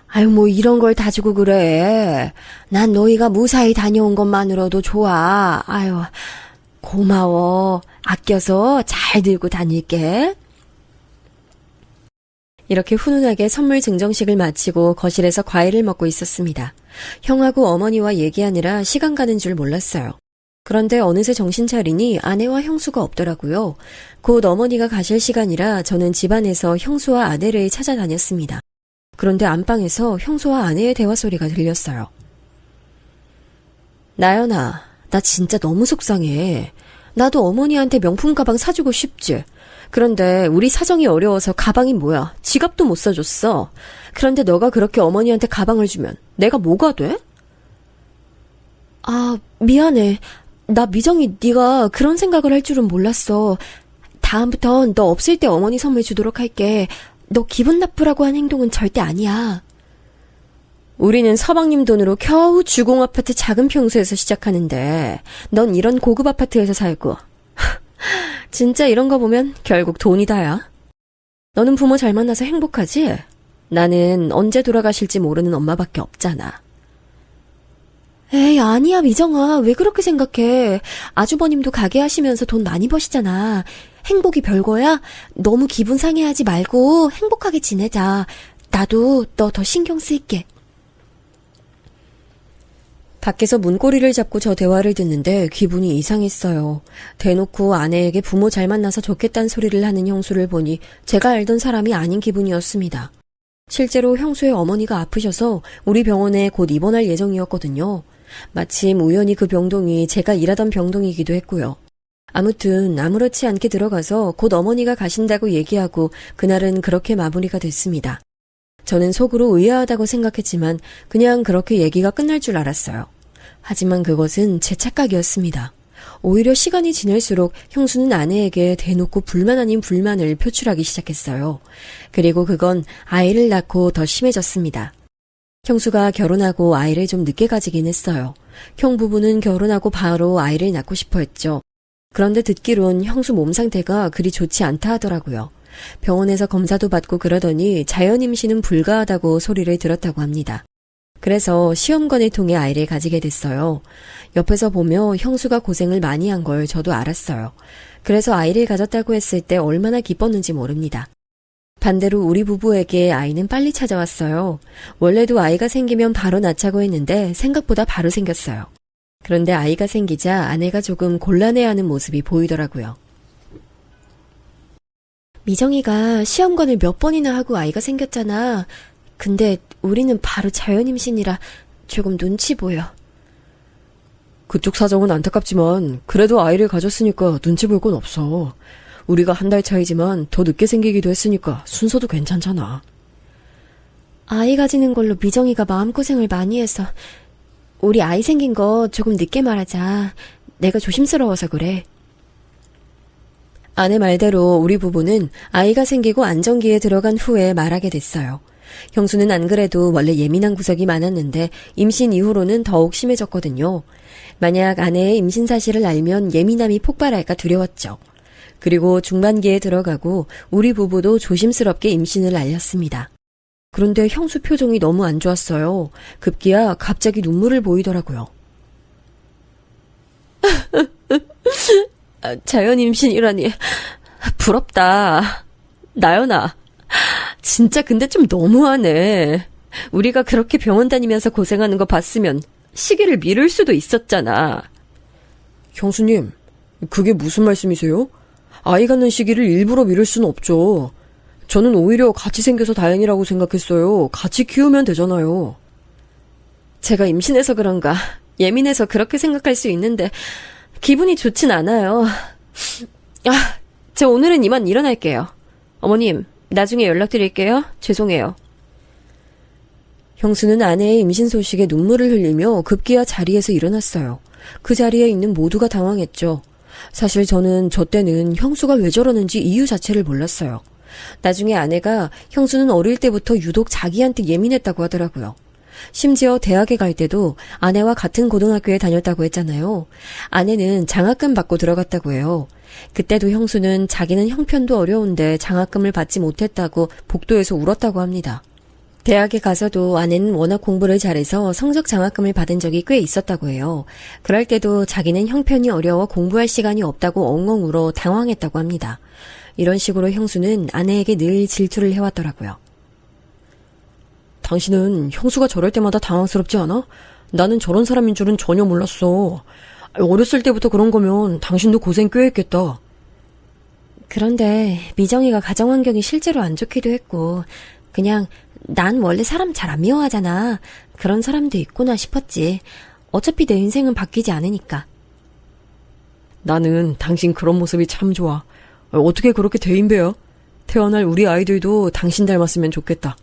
[SPEAKER 3] 아유 뭐 이런 걸 다 주고 그래. 난 너희가 무사히 다녀온 것만으로도 좋아. 아유, 고마워. 아껴서 잘 들고 다닐게. 이렇게 훈훈하게 선물 증정식을 마치고 거실에서 과일을 먹고 있었습니다. 형하고 어머니와 얘기하느라 시간 가는 줄 몰랐어요. 그런데 어느새 정신 차리니 아내와 형수가 없더라고요. 곧 어머니가 가실 시간이라 저는 집안에서 형수와 아내를 찾아다녔습니다. 그런데 안방에서 형수와 아내의 대화 소리가 들렸어요. 나연아, 나 진짜 너무 속상해. 나도 어머니한테 명품 가방 사주고 싶지. 그런데 우리 사정이 어려워서 가방이 뭐야? 지갑도 못 사줬어. 그런데 너가 그렇게 어머니한테 가방을 주면 내가 뭐가 돼? 아, 미안해. 나 미정이 네가 그런 생각을 할 줄은 몰랐어. 다음부턴 너 없을 때 어머니 선물 주도록 할게. 너 기분 나쁘라고 한 행동은 절대 아니야. 우리는 서방님 돈으로 겨우 주공 아파트 작은 평수에서 시작하는데 넌 이런 고급 아파트에서 살고 진짜 이런 거 보면 결국 돈이다야. 너는 부모 잘 만나서 행복하지? 나는 언제 돌아가실지 모르는 엄마밖에 없잖아. 에이, 아니야, 미정아. 왜 그렇게 생각해? 아주버님도 가게 하시면서 돈 많이 버시잖아. 행복이 별거야? 너무 기분 상해하지 말고 행복하게 지내자. 나도 너 더 신경 쓸게. 밖에서 문고리를 잡고 저 대화를 듣는데 기분이 이상했어요. 대놓고 아내에게 부모 잘 만나서 좋겠다는 소리를 하는 형수를 보니 제가 알던 사람이 아닌 기분이었습니다. 실제로 형수의 어머니가 아프셔서 우리 병원에 곧 입원할 예정이었거든요. 마침 우연히 그 병동이 제가 일하던 병동이기도 했고요. 아무튼 아무렇지 않게 들어가서 곧 어머니가 가신다고 얘기하고 그날은 그렇게 마무리가 됐습니다. 저는 속으로 의아하다고 생각했지만 그냥 그렇게 얘기가 끝날 줄 알았어요. 하지만 그것은 제 착각이었습니다. 오히려 시간이 지날수록 형수는 아내에게 대놓고 불만 아닌 불만을 표출하기 시작했어요. 그리고 그건 아이를 낳고 더 심해졌습니다. 형수가 결혼하고 아이를 좀 늦게 가지긴 했어요. 형 부부는 결혼하고 바로 아이를 낳고 싶어 했죠. 그런데 듣기론 형수 몸 상태가 그리 좋지 않다 하더라고요. 병원에서 검사도 받고 그러더니 자연 임신은 불가하다고 소리를 들었다고 합니다. 그래서 시험관을 통해 아이를 가지게 됐어요. 옆에서 보며 형수가 고생을 많이 한 걸 저도 알았어요. 그래서 아이를 가졌다고 했을 때 얼마나 기뻤는지 모릅니다. 반대로 우리 부부에게 아이는 빨리 찾아왔어요. 원래도 아이가 생기면 바로 낳자고 했는데 생각보다 바로 생겼어요. 그런데 아이가 생기자 아내가 조금 곤란해하는 모습이 보이더라고요. 미정이가 시험관을 몇 번이나 하고 아이가 생겼잖아. 근데 우리는 바로 자연임신이라 조금 눈치 보여.
[SPEAKER 4] 그쪽 사정은 안타깝지만 그래도 아이를 가졌으니까 눈치 볼 건 없어. 우리가 한 달 차이지만 더 늦게 생기기도 했으니까 순서도 괜찮잖아.
[SPEAKER 3] 아이 가지는 걸로 미정이가 마음고생을 많이 해서 우리 아이 생긴 거 조금 늦게 말하자. 내가 조심스러워서 그래. 아내 말대로 우리 부부는 아이가 생기고 안정기에 들어간 후에 말하게 됐어요. 형수는 안 그래도 원래 예민한 구석이 많았는데 임신 이후로는 더욱 심해졌거든요. 만약 아내의 임신 사실을 알면 예민함이 폭발할까 두려웠죠. 그리고 중반기에 들어가고 우리 부부도 조심스럽게 임신을 알렸습니다. 그런데 형수 표정이 너무 안 좋았어요. 급기야 갑자기 눈물을 보이더라고요. 자연 임신이라니 부럽다. 나연아, 진짜 근데 좀 너무하네. 우리가 그렇게 병원 다니면서 고생하는 거 봤으면 시기를 미룰 수도 있었잖아.
[SPEAKER 4] 형수님, 그게 무슨 말씀이세요? 아이 갖는 시기를 일부러 미룰 수는 없죠. 저는 오히려 같이 생겨서 다행이라고 생각했어요. 같이 키우면 되잖아요.
[SPEAKER 3] 제가 임신해서 그런가 예민해서 그렇게 생각할 수 있는데 기분이 좋진 않아요. 저 오늘은 이만 일어날게요. 어머님, 나중에 연락드릴게요. 죄송해요. 형수는 아내의 임신 소식에 눈물을 흘리며 급기야 자리에서 일어났어요. 그 자리에 있는 모두가 당황했죠. 사실 저는 저 때는 형수가 왜 저러는지 이유 자체를 몰랐어요. 나중에 아내가 형수는 어릴 때부터 유독 자기한테 예민했다고 하더라고요. 심지어 대학에 갈 때도 아내와 같은 고등학교에 다녔다고 했잖아요. 아내는 장학금 받고 들어갔다고 해요. 그때도 형수는 자기는 형편도 어려운데 장학금을 받지 못했다고 복도에서 울었다고 합니다. 대학에 가서도 아내는 워낙 공부를 잘해서 성적 장학금을 받은 적이 꽤 있었다고 해요. 그럴 때도 자기는 형편이 어려워 공부할 시간이 없다고 엉엉 울어 당황했다고 합니다. 이런 식으로 형수는 아내에게 늘 질투를 해왔더라고요.
[SPEAKER 4] 당신은 형수가 저럴 때마다 당황스럽지 않아? 나는 저런 사람인 줄은 전혀 몰랐어. 어렸을 때부터 그런 거면 당신도 고생 꽤 했겠다.
[SPEAKER 3] 그런데 미정이가 가정 환경이 실제로 안 좋기도 했고 그냥 난 원래 사람 잘 안 미워하잖아. 그런 사람도 있구나 싶었지. 어차피 내 인생은 바뀌지 않으니까.
[SPEAKER 4] 나는 당신 그런 모습이 참 좋아. 어떻게 그렇게 대인배야? 태어날 우리 아이들도 당신 닮았으면 좋겠다.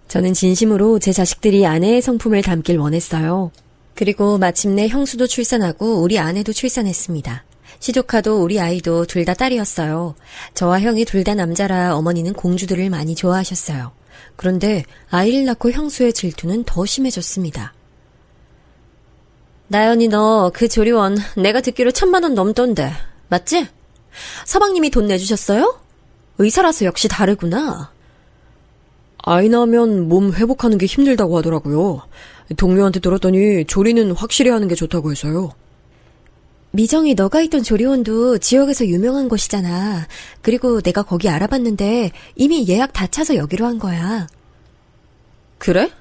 [SPEAKER 3] 저는 진심으로 제 자식들이 아내의 성품을 담길 원했어요. 그리고 마침내 형수도 출산하고 우리 아내도 출산했습니다. 시조카도 우리 아이도 둘 다 딸이었어요. 저와 형이 둘 다 남자라 어머니는 공주들을 많이 좋아하셨어요. 그런데 아이를 낳고 형수의 질투는 더 심해졌습니다. 나연이 너 그 조리원 내가 듣기로 1,000만 원 넘던데 맞지? 서방님이 돈 내주셨어요? 의사라서 역시 다르구나.
[SPEAKER 4] 아이 낳으면 몸 회복하는 게 힘들다고 하더라고요. 동료한테 들었더니 조리는 확실히 하는 게 좋다고 해서요.
[SPEAKER 3] 미정이 너가 있던 조리원도 지역에서 유명한 곳이잖아. 그리고 내가 거기 알아봤는데 이미 예약 다 차서 여기로 한 거야.
[SPEAKER 4] 그래?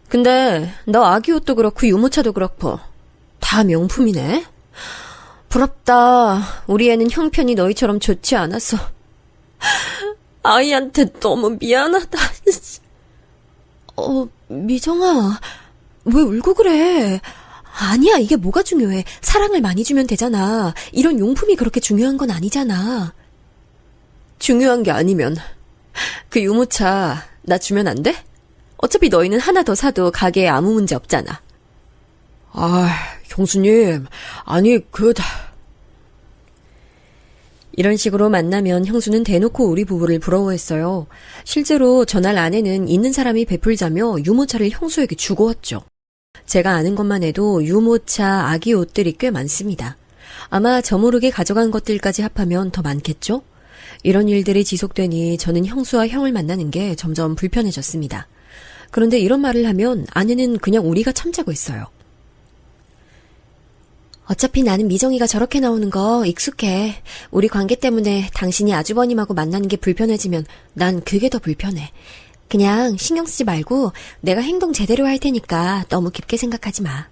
[SPEAKER 3] 근데 너 아기 옷도 그렇고 유모차도 그렇고 다 명품이네. 부럽다. 우리 애는 형편이 너희처럼 좋지 않아서. 아이한테 너무 미안하다. 미정아, 왜 울고 그래? 아니야, 이게 뭐가 중요해. 사랑을 많이 주면 되잖아. 이런 용품이 그렇게 중요한 건 아니잖아.
[SPEAKER 4] 중요한 게 아니면 그 유모차 나 주면 안 돼?
[SPEAKER 3] 어차피 너희는 하나 더 사도 가게에 아무 문제 없잖아.
[SPEAKER 4] 형수님, 아니
[SPEAKER 3] 이런 식으로 만나면 형수는 대놓고 우리 부부를 부러워했어요. 실제로 전날 아내는 있는 사람이 베풀자며 유모차를 형수에게 주고 왔죠. 제가 아는 것만 해도 유모차, 아기 옷들이 꽤 많습니다. 아마 저 모르게 가져간 것들까지 합하면 더 많겠죠? 이런 일들이 지속되니 저는 형수와 형을 만나는 게 점점 불편해졌습니다. 그런데 이런 말을 하면 아내는 그냥 우리가 참자고 있어요. 어차피 나는 미정이가 저렇게 나오는 거 익숙해. 우리 관계 때문에 당신이 아주버님하고 만나는 게 불편해지면 난 그게 더 불편해. 그냥 신경 쓰지 말고 내가 행동 제대로 할 테니까 너무 깊게 생각하지 마.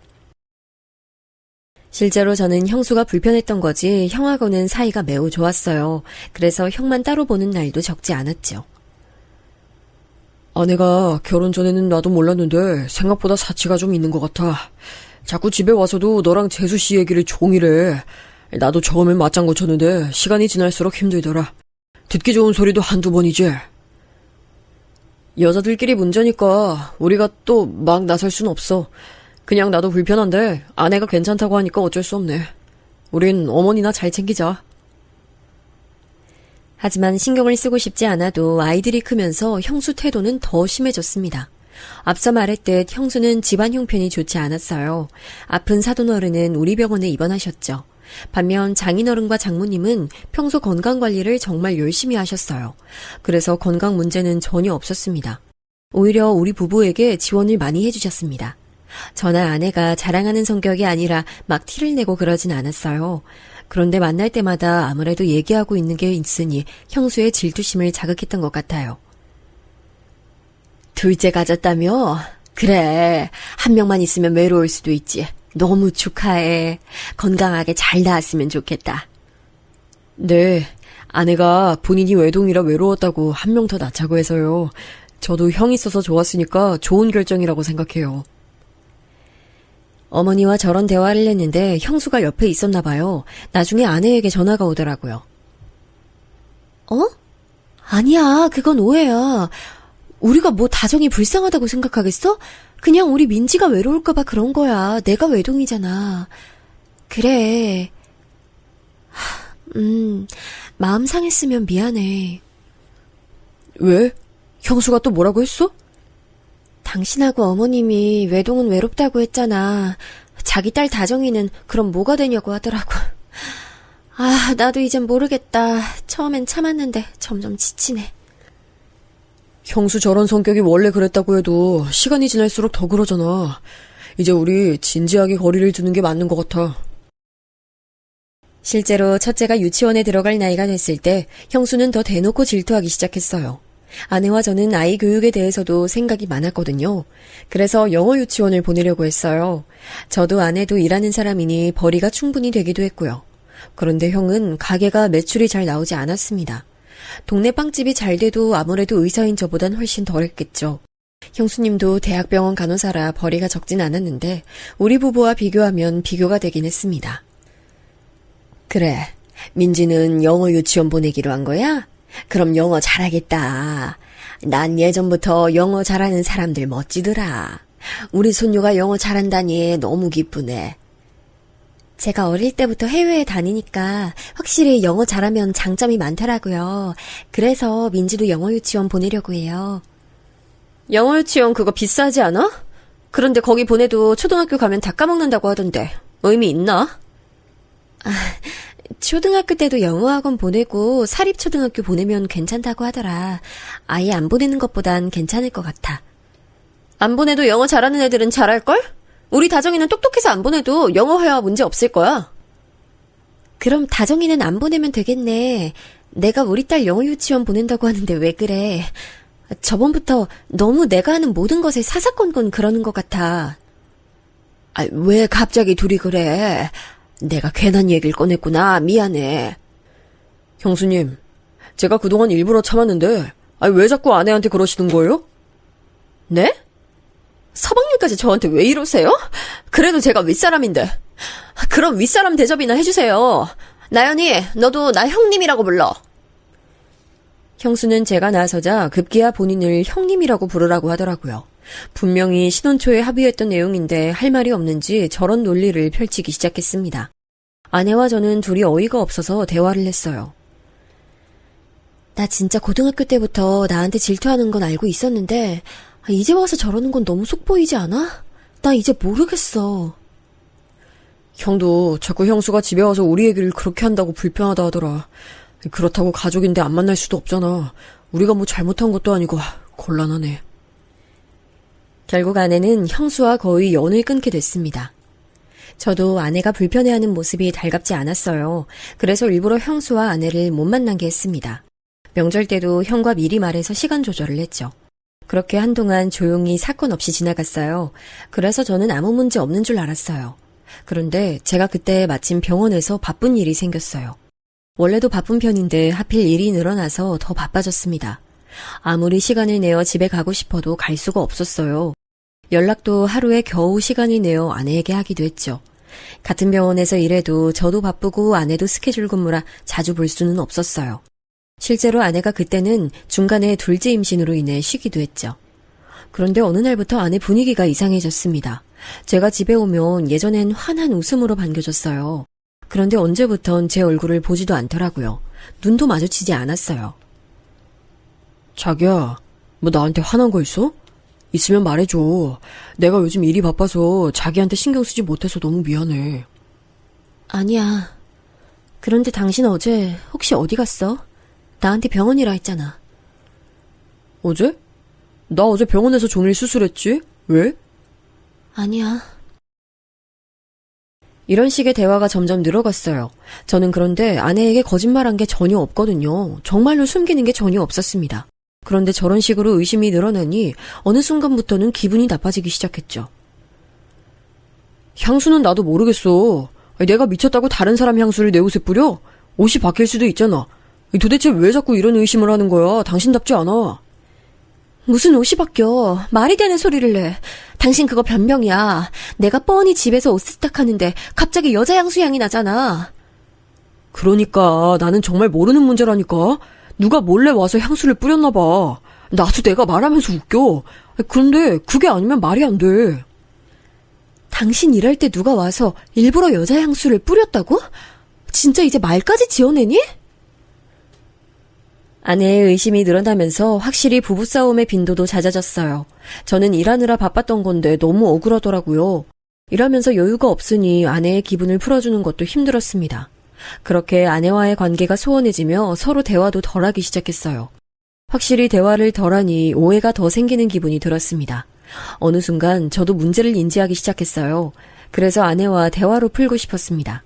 [SPEAKER 3] 실제로 저는 형수가 불편했던 거지 형하고는 사이가 매우 좋았어요. 그래서 형만 따로 보는 날도 적지 않았죠.
[SPEAKER 4] 아내가 결혼 전에는 나도 몰랐는데 생각보다 사치가 좀 있는 것 같아. 자꾸 집에 와서도 너랑 재수 씨 얘기를 종일 해. 나도 처음엔 맞장구 쳤는데 시간이 지날수록 힘들더라. 듣기 좋은 소리도 한두 번이지. 여자들끼리 문제니까 우리가 또 막 나설 순 없어. 그냥 나도 불편한데 아내가 괜찮다고 하니까 어쩔 수 없네. 우린 어머니나 잘 챙기자.
[SPEAKER 3] 하지만 신경을 쓰고 싶지 않아도 아이들이 크면서 형수 태도는 더 심해졌습니다. 앞서 말했듯 형수는 집안 형편이 좋지 않았어요. 아픈 사돈어른은 우리 병원에 입원하셨죠. 반면 장인어른과 장모님은 평소 건강관리를 정말 열심히 하셨어요. 그래서 건강 문제는 전혀 없었습니다. 오히려 우리 부부에게 지원을 많이 해주셨습니다. 저나 아내가 자랑하는 성격이 아니라 막 티를 내고 그러진 않았어요. 그런데 만날 때마다 아무래도 얘기하고 있는 게 있으니 형수의 질투심을 자극했던 것 같아요. 둘째 가졌다며? 그래, 한 명만 있으면 외로울 수도 있지. 너무 축하해. 건강하게 잘 나았으면 좋겠다.
[SPEAKER 4] 네, 아내가 본인이 외동이라 외로웠다고 한 명 더 낳자고 해서요. 저도 형 있어서 좋았으니까 좋은 결정이라고 생각해요.
[SPEAKER 3] 어머니와 저런 대화를 했는데 형수가 옆에 있었나 봐요. 나중에 아내에게 전화가 오더라고요. 아니야, 그건 오해야. 우리가 뭐 다정이 불쌍하다고 생각하겠어? 그냥 우리 민지가 외로울까봐 그런 거야. 내가 외동이잖아. 그래. 마음 상했으면 미안해.
[SPEAKER 4] 왜? 형수가 또 뭐라고 했어?
[SPEAKER 3] 당신하고 어머님이 외동은 외롭다고 했잖아. 자기 딸 다정이는 그럼 뭐가 되냐고 하더라고. 나도 이젠 모르겠다. 처음엔 참았는데 점점 지치네.
[SPEAKER 4] 형수 저런 성격이 원래 그랬다고 해도 시간이 지날수록 더 그러잖아. 이제 우리 진지하게 거리를 두는 게 맞는 것 같아.
[SPEAKER 3] 실제로 첫째가 유치원에 들어갈 나이가 됐을 때 형수는 더 대놓고 질투하기 시작했어요. 아내와 저는 아이 교육에 대해서도 생각이 많았거든요. 그래서 영어 유치원을 보내려고 했어요. 저도 아내도 일하는 사람이니 벌이가 충분히 되기도 했고요. 그런데 형은 가게가 매출이 잘 나오지 않았습니다. 동네 빵집이 잘 돼도 아무래도 의사인 저보단 훨씬 덜했겠죠. 형수님도 대학병원 간호사라 벌이가 적진 않았는데 우리 부부와 비교하면 비교가 되긴 했습니다. 그래, 민지는 영어 유치원 보내기로 한 거야? 그럼 영어 잘하겠다. 난 예전부터 영어 잘하는 사람들 멋지더라. 우리 손녀가 영어 잘한다니 너무 기쁘네. 제가 어릴 때부터 해외에 다니니까 확실히 영어 잘하면 장점이 많더라고요. 그래서 민지도 영어 유치원 보내려고 해요.
[SPEAKER 4] 영어 유치원 그거 비싸지 않아? 그런데 거기 보내도 초등학교 가면 다 까먹는다고 하던데 의미 있나?
[SPEAKER 3] 초등학교 때도 영어학원 보내고 사립초등학교 보내면 괜찮다고 하더라. 아예 안 보내는 것보단 괜찮을 것 같아.
[SPEAKER 4] 안 보내도 영어 잘하는 애들은 잘할걸? 우리 다정이는 똑똑해서 안 보내도 영어 회화 문제 없을 거야.
[SPEAKER 3] 그럼 다정이는 안 보내면 되겠네. 내가 우리 딸 영어 유치원 보낸다고 하는데 왜 그래? 저번부터 너무 내가 하는 모든 것에 사사건건 그러는 것 같아.
[SPEAKER 4] 왜 갑자기 둘이 그래? 내가 괜한 얘기를 꺼냈구나. 미안해. 형수님, 제가 그동안 일부러 참았는데 왜 자꾸 아내한테 그러시는 거예요? 네? 서방님까지 저한테 왜 이러세요? 그래도 제가 윗사람인데. 그럼 윗사람 대접이나 해주세요. 나연이, 너도 나 형님이라고 불러.
[SPEAKER 3] 형수는 제가 나서자 급기야 본인을 형님이라고 부르라고 하더라고요. 분명히 신혼 초에 합의했던 내용인데 할 말이 없는지 저런 논리를 펼치기 시작했습니다. 아내와 저는 둘이 어이가 없어서 대화를 했어요. 나 진짜 고등학교 때부터 나한테 질투하는 건 알고 있었는데 이제 와서 저러는 건 너무 속 보이지 않아? 나 이제 모르겠어.
[SPEAKER 4] 형도 자꾸 형수가 집에 와서 우리 얘기를 그렇게 한다고 불편하다 하더라. 그렇다고 가족인데 안 만날 수도 없잖아. 우리가 뭐 잘못한 것도 아니고 곤란하네.
[SPEAKER 3] 결국 아내는 형수와 거의 연을 끊게 됐습니다. 저도 아내가 불편해하는 모습이 달갑지 않았어요. 그래서 일부러 형수와 아내를 못 만나게 했습니다. 명절 때도 형과 미리 말해서 시간 조절을 했죠. 그렇게 한동안 조용히 사건 없이 지나갔어요. 그래서 저는 아무 문제 없는 줄 알았어요. 그런데 제가 그때 마침 병원에서 바쁜 일이 생겼어요. 원래도 바쁜 편인데 하필 일이 늘어나서 더 바빠졌습니다. 아무리 시간을 내어 집에 가고 싶어도 갈 수가 없었어요. 연락도 하루에 겨우 시간을 내어 아내에게 하기도 했죠. 같은 병원에서 일해도 저도 바쁘고 아내도 스케줄 근무라 자주 볼 수는 없었어요. 실제로 아내가 그때는 중간에 둘째 임신으로 인해 쉬기도 했죠. 그런데 어느 날부터 아내 분위기가 이상해졌습니다. 제가 집에 오면 예전엔 환한 웃음으로 반겨줬어요. 그런데 언제부턴 제 얼굴을 보지도 않더라고요. 눈도 마주치지 않았어요.
[SPEAKER 4] 자기야, 뭐 나한테 화난 거 있어? 있으면 말해줘. 내가 요즘 일이 바빠서 자기한테 신경 쓰지 못해서 너무 미안해.
[SPEAKER 3] 아니야. 그런데 당신 어제 혹시 어디 갔어? 나한테 병원이라 했잖아.
[SPEAKER 4] 어제? 나 어제 병원에서 종일 수술했지? 왜?
[SPEAKER 3] 아니야. 이런 식의 대화가 점점 늘어갔어요. 저는 그런데 아내에게 거짓말한 게 전혀 없거든요. 정말로 숨기는 게 전혀 없었습니다. 그런데 저런 식으로 의심이 늘어나니 어느 순간부터는 기분이 나빠지기 시작했죠.
[SPEAKER 4] 향수는 나도 모르겠어. 내가 미쳤다고 다른 사람 향수를 내 옷에 뿌려? 옷이 바뀔 수도 있잖아. 도대체 왜 자꾸 이런 의심을 하는 거야? 당신답지 않아.
[SPEAKER 3] 무슨 옷이 바뀌어. 말이 되는 소리를 내. 당신 그거 변명이야. 내가 뻔히 집에서 옷 세탁하는데 갑자기 여자 향수 향이 나잖아.
[SPEAKER 4] 그러니까 나는 정말 모르는 문제라니까. 누가 몰래 와서 향수를 뿌렸나 봐. 나도 내가 말하면서 웃겨. 그런데 그게 아니면 말이 안 돼.
[SPEAKER 3] 당신 일할 때 누가 와서 일부러 여자 향수를 뿌렸다고? 진짜 이제 말까지 지어내니? 아내의 의심이 늘어나면서 확실히 부부싸움의 빈도도 잦아졌어요. 저는 일하느라 바빴던 건데 너무 억울하더라고요. 일하면서 여유가 없으니 아내의 기분을 풀어주는 것도 힘들었습니다. 그렇게 아내와의 관계가 소원해지며 서로 대화도 덜하기 시작했어요. 확실히 대화를 덜하니 오해가 더 생기는 기분이 들었습니다. 어느 순간 저도 문제를 인지하기 시작했어요. 그래서 아내와 대화로 풀고 싶었습니다.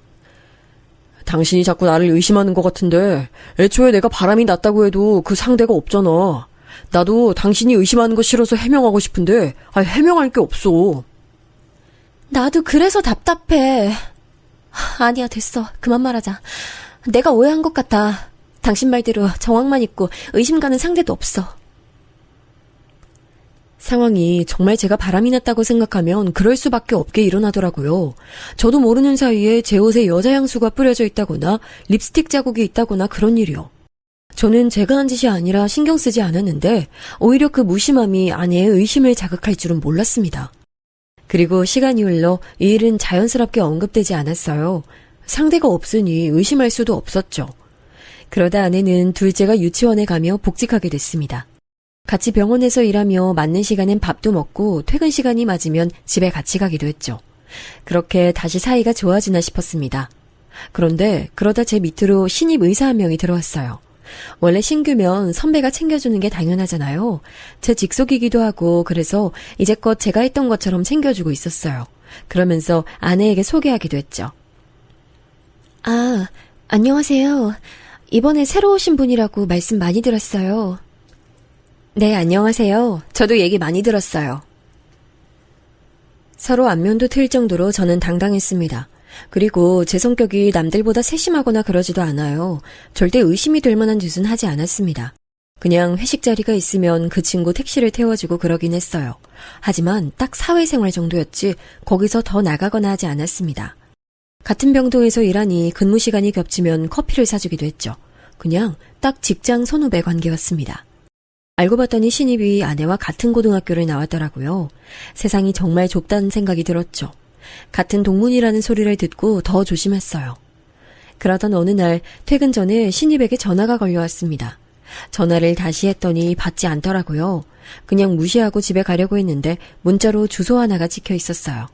[SPEAKER 4] 당신이 자꾸 나를 의심하는 것 같은데 애초에 내가 바람이 났다고 해도 그 상대가 없잖아. 나도 당신이 의심하는 거 싫어서 해명하고 싶은데, 해명할 게 없어.
[SPEAKER 3] 나도 그래서 답답해. 아니야, 됐어. 그만 말하자. 내가 오해한 것 같아. 당신 말대로 정황만 있고 의심 가는 상대도 없어.
[SPEAKER 4] 상황이 정말 제가 바람이 났다고 생각하면 그럴 수밖에 없게 일어나더라고요. 저도 모르는 사이에 제 옷에 여자 향수가 뿌려져 있다거나 립스틱 자국이 있다거나 그런 일이요. 저는 제가 한 짓이 아니라 신경 쓰지 않았는데 오히려 그 무심함이 아내의 의심을 자극할 줄은 몰랐습니다. 그리고 시간이 흘러 이 일은 자연스럽게 언급되지 않았어요. 상대가 없으니 의심할 수도 없었죠. 그러다 아내는 둘째가 유치원에 가며 복직하게 됐습니다. 같이 병원에서 일하며 맞는 시간엔 밥도 먹고 퇴근 시간이 맞으면 집에 같이 가기도 했죠. 그렇게 다시 사이가 좋아지나 싶었습니다. 그런데 그러다 제 밑으로 신입 의사 한 명이 들어왔어요. 원래 신규면 선배가 챙겨주는 게 당연하잖아요. 제 직속이기도 하고 그래서 이제껏 제가 했던 것처럼 챙겨주고 있었어요. 그러면서 아내에게 소개하기도 했죠.
[SPEAKER 3] 아, 안녕하세요. 이번에 새로 오신 분이라고 말씀 많이 들었어요.
[SPEAKER 4] 네, 안녕하세요. 저도 얘기 많이 들었어요. 서로 안면도 트일 정도로 저는 당당했습니다. 그리고 제 성격이 남들보다 세심하거나 그러지도 않아요. 절대 의심이 될 만한 짓은 하지 않았습니다. 그냥 회식 자리가 있으면 그 친구 택시를 태워주고 그러긴 했어요. 하지만 딱 사회생활 정도였지 거기서 더 나가거나 하지 않았습니다. 같은 병동에서 일하니 근무 시간이 겹치면 커피를 사주기도 했죠. 그냥 딱 직장 선후배 관계였습니다. 알고 봤더니 신입이 아내와 같은 고등학교를 나왔더라고요. 세상이 정말 좁다는 생각이 들었죠. 같은 동문이라는 소리를 듣고 더 조심했어요. 그러던 어느 날 퇴근 전에 신입에게 전화가 걸려왔습니다. 전화를 다시 했더니 받지 않더라고요. 그냥 무시하고 집에 가려고 했는데 문자로 주소 하나가 찍혀 있었어요.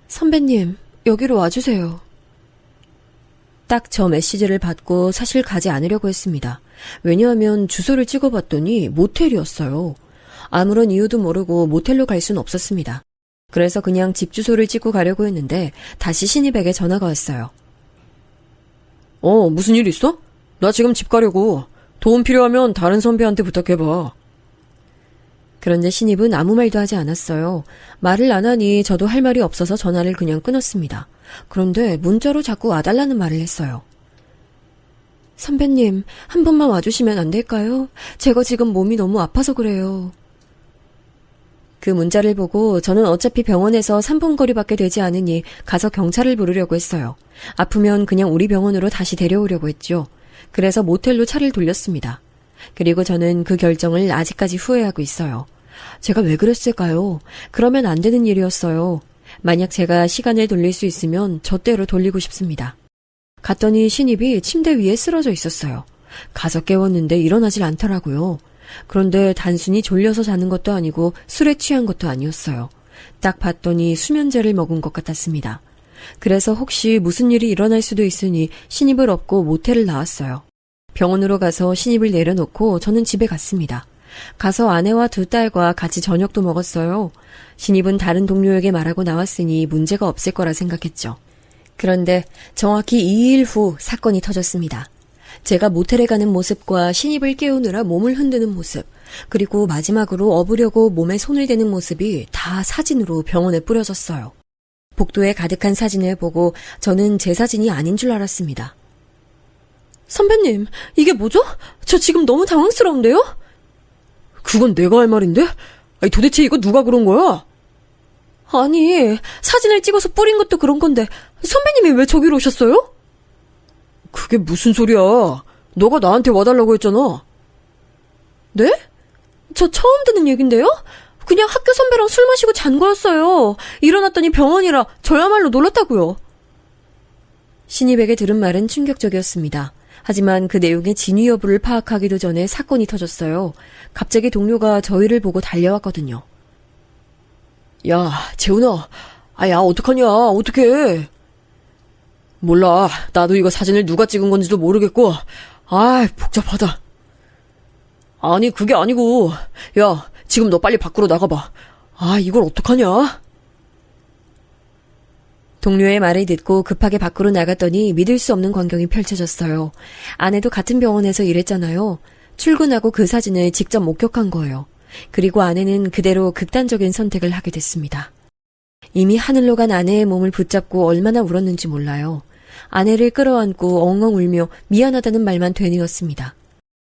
[SPEAKER 4] 선배님, 여기로 와주세요. 딱 저 메시지를 받고 사실 가지 않으려고 했습니다. 왜냐하면 주소를 찍어봤더니 모텔이었어요. 아무런 이유도 모르고 모텔로 갈 순 없었습니다. 그래서 그냥 집 주소를 찍고 가려고 했는데 다시 신입에게 전화가 왔어요. 무슨 일 있어? 나 지금 집 가려고. 도움 필요하면 다른 선배한테 부탁해봐. 그런데 신입은 아무 말도 하지 않았어요. 말을 안 하니 저도 할 말이 없어서 전화를 그냥 끊었습니다. 그런데 문자로 자꾸 와달라는 말을 했어요. 선배님, 한 번만 와주시면 안 될까요? 제가 지금 몸이 너무 아파서 그래요. 그 문자를 보고 저는 어차피 병원에서 3분 거리밖에 되지 않으니 가서 경찰을 부르려고 했어요. 아프면 그냥 우리 병원으로 다시 데려오려고 했죠. 그래서 모텔로 차를 돌렸습니다. 그리고 저는 그 결정을 아직까지 후회하고 있어요. 제가 왜 그랬을까요? 그러면 안 되는 일이었어요. 만약 제가 시간을 돌릴 수 있으면 저때로 돌리고 싶습니다. 갔더니 신입이 침대 위에 쓰러져 있었어요. 가서 깨웠는데 일어나질 않더라고요. 그런데 단순히 졸려서 자는 것도 아니고 술에 취한 것도 아니었어요. 딱 봤더니 수면제를 먹은 것 같았습니다. 그래서 혹시 무슨 일이 일어날 수도 있으니 신입을 업고 모텔을 나왔어요. 병원으로 가서 신입을 내려놓고 저는 집에 갔습니다. 가서 아내와 두 딸과 같이 저녁도 먹었어요. 신입은 다른 동료에게 말하고 나왔으니 문제가 없을 거라 생각했죠. 그런데 정확히 2일 후 사건이 터졌습니다. 제가 모텔에 가는 모습과 신입을 깨우느라 몸을 흔드는 모습, 그리고 마지막으로 업으려고 몸에 손을 대는 모습이 다 사진으로 병원에 뿌려졌어요. 복도에 가득한 사진을 보고 저는 제 사진이 아닌 줄 알았습니다. 선배님, 이게 뭐죠? 저 지금 너무 당황스러운데요? 그건 내가 할 말인데? 아니, 도대체 이거 누가 그런 거야? 아니, 사진을 찍어서 뿌린 것도 그런 건데 선배님이 왜 저기로 오셨어요? 그게 무슨 소리야? 너가 나한테 와달라고 했잖아. 네? 저 처음 듣는 얘긴데요? 그냥 학교 선배랑 술 마시고 잔 거였어요. 일어났더니 병원이라 저야말로 놀랐다고요. 신입에게 들은 말은 충격적이었습니다. 하지만 그 내용의 진위 여부를 파악하기도 전에 사건이 터졌어요. 갑자기 동료가 저희를 보고 달려왔거든요. 야, 재훈아. 야, 어떡하냐. 어떡해. 몰라. 나도 이거 사진을 누가 찍은 건지도 모르겠고. 복잡하다. 아니, 그게 아니고. 야, 지금 너 빨리 밖으로 나가봐. 이걸 어떡하냐? 동료의 말을 듣고 급하게 밖으로 나갔더니 믿을 수 없는 광경이 펼쳐졌어요. 아내도 같은 병원에서 일했잖아요.
[SPEAKER 3] 출근하고 그 사진을 직접 목격한 거예요. 그리고 아내는 그대로 극단적인 선택을 하게 됐습니다. 이미 하늘로 간 아내의 몸을 붙잡고 얼마나 울었는지 몰라요. 아내를 끌어안고 엉엉 울며 미안하다는 말만 되뇌었습니다.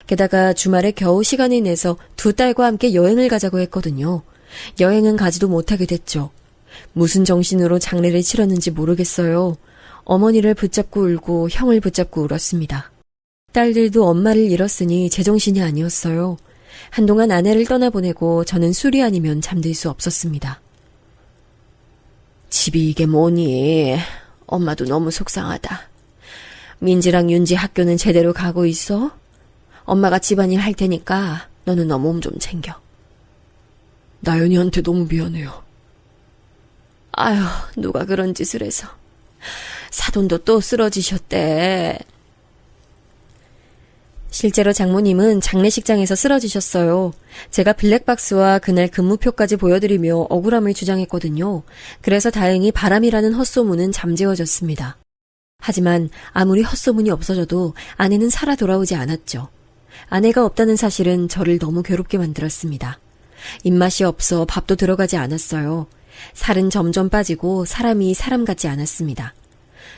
[SPEAKER 3] 게다가 주말에 겨우 시간을 내서 두 딸과 함께 여행을 가자고 했거든요. 여행은 가지도 못하게 됐죠. 무슨 정신으로 장례를 치렀는지 모르겠어요. 어머니를 붙잡고 울고 형을 붙잡고 울었습니다. 딸들도 엄마를 잃었으니 제정신이 아니었어요. 한동안 아내를 떠나보내고 저는 술이 아니면 잠들 수 없었습니다. 집이 이게 뭐니? 엄마도 너무 속상하다. 민지랑 윤지 학교는 제대로 가고 있어? 엄마가 집안일 할 테니까 너는 너 몸 좀 챙겨.
[SPEAKER 4] 나연이한테 너무 미안해요.
[SPEAKER 3] 아휴, 누가 그런 짓을 해서. 사돈도 또 쓰러지셨대. 실제로 장모님은 장례식장에서 쓰러지셨어요. 제가 블랙박스와 그날 근무표까지 보여드리며 억울함을 주장했거든요. 그래서 다행히 바람이라는 헛소문은 잠재워졌습니다. 하지만 아무리 헛소문이 없어져도 아내는 살아 돌아오지 않았죠. 아내가 없다는 사실은 저를 너무 괴롭게 만들었습니다. 입맛이 없어 밥도 들어가지 않았어요. 살은 점점 빠지고 사람이 사람 같지 않았습니다.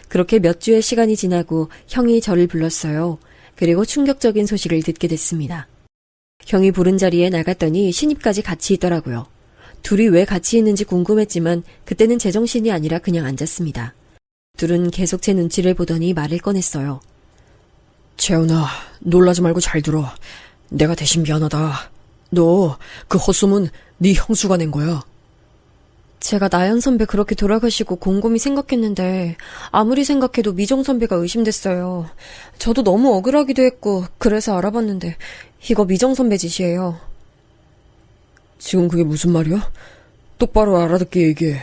[SPEAKER 3] 그렇게 몇 주의 시간이 지나고 형이 저를 불렀어요. 그리고 충격적인 소식을 듣게 됐습니다. 형이 부른 자리에 나갔더니 신입까지 같이 있더라고요. 둘이 왜 같이 있는지 궁금했지만 그때는 제정신이 아니라 그냥 앉았습니다. 둘은 계속 제 눈치를 보더니 말을 꺼냈어요.
[SPEAKER 4] 재훈아, 놀라지 말고 잘 들어. 내가 대신 미안하다. 너 그 헛소문 네 형수가 낸 거야.
[SPEAKER 3] 제가 나연 선배 그렇게 돌아가시고 곰곰이 생각했는데 아무리 생각해도 미정 선배가 의심됐어요. 저도 너무 억울하기도 했고 그래서 알아봤는데 이거 미정 선배 짓이에요.
[SPEAKER 4] 지금 그게 무슨 말이야? 똑바로 알아듣게 얘기해.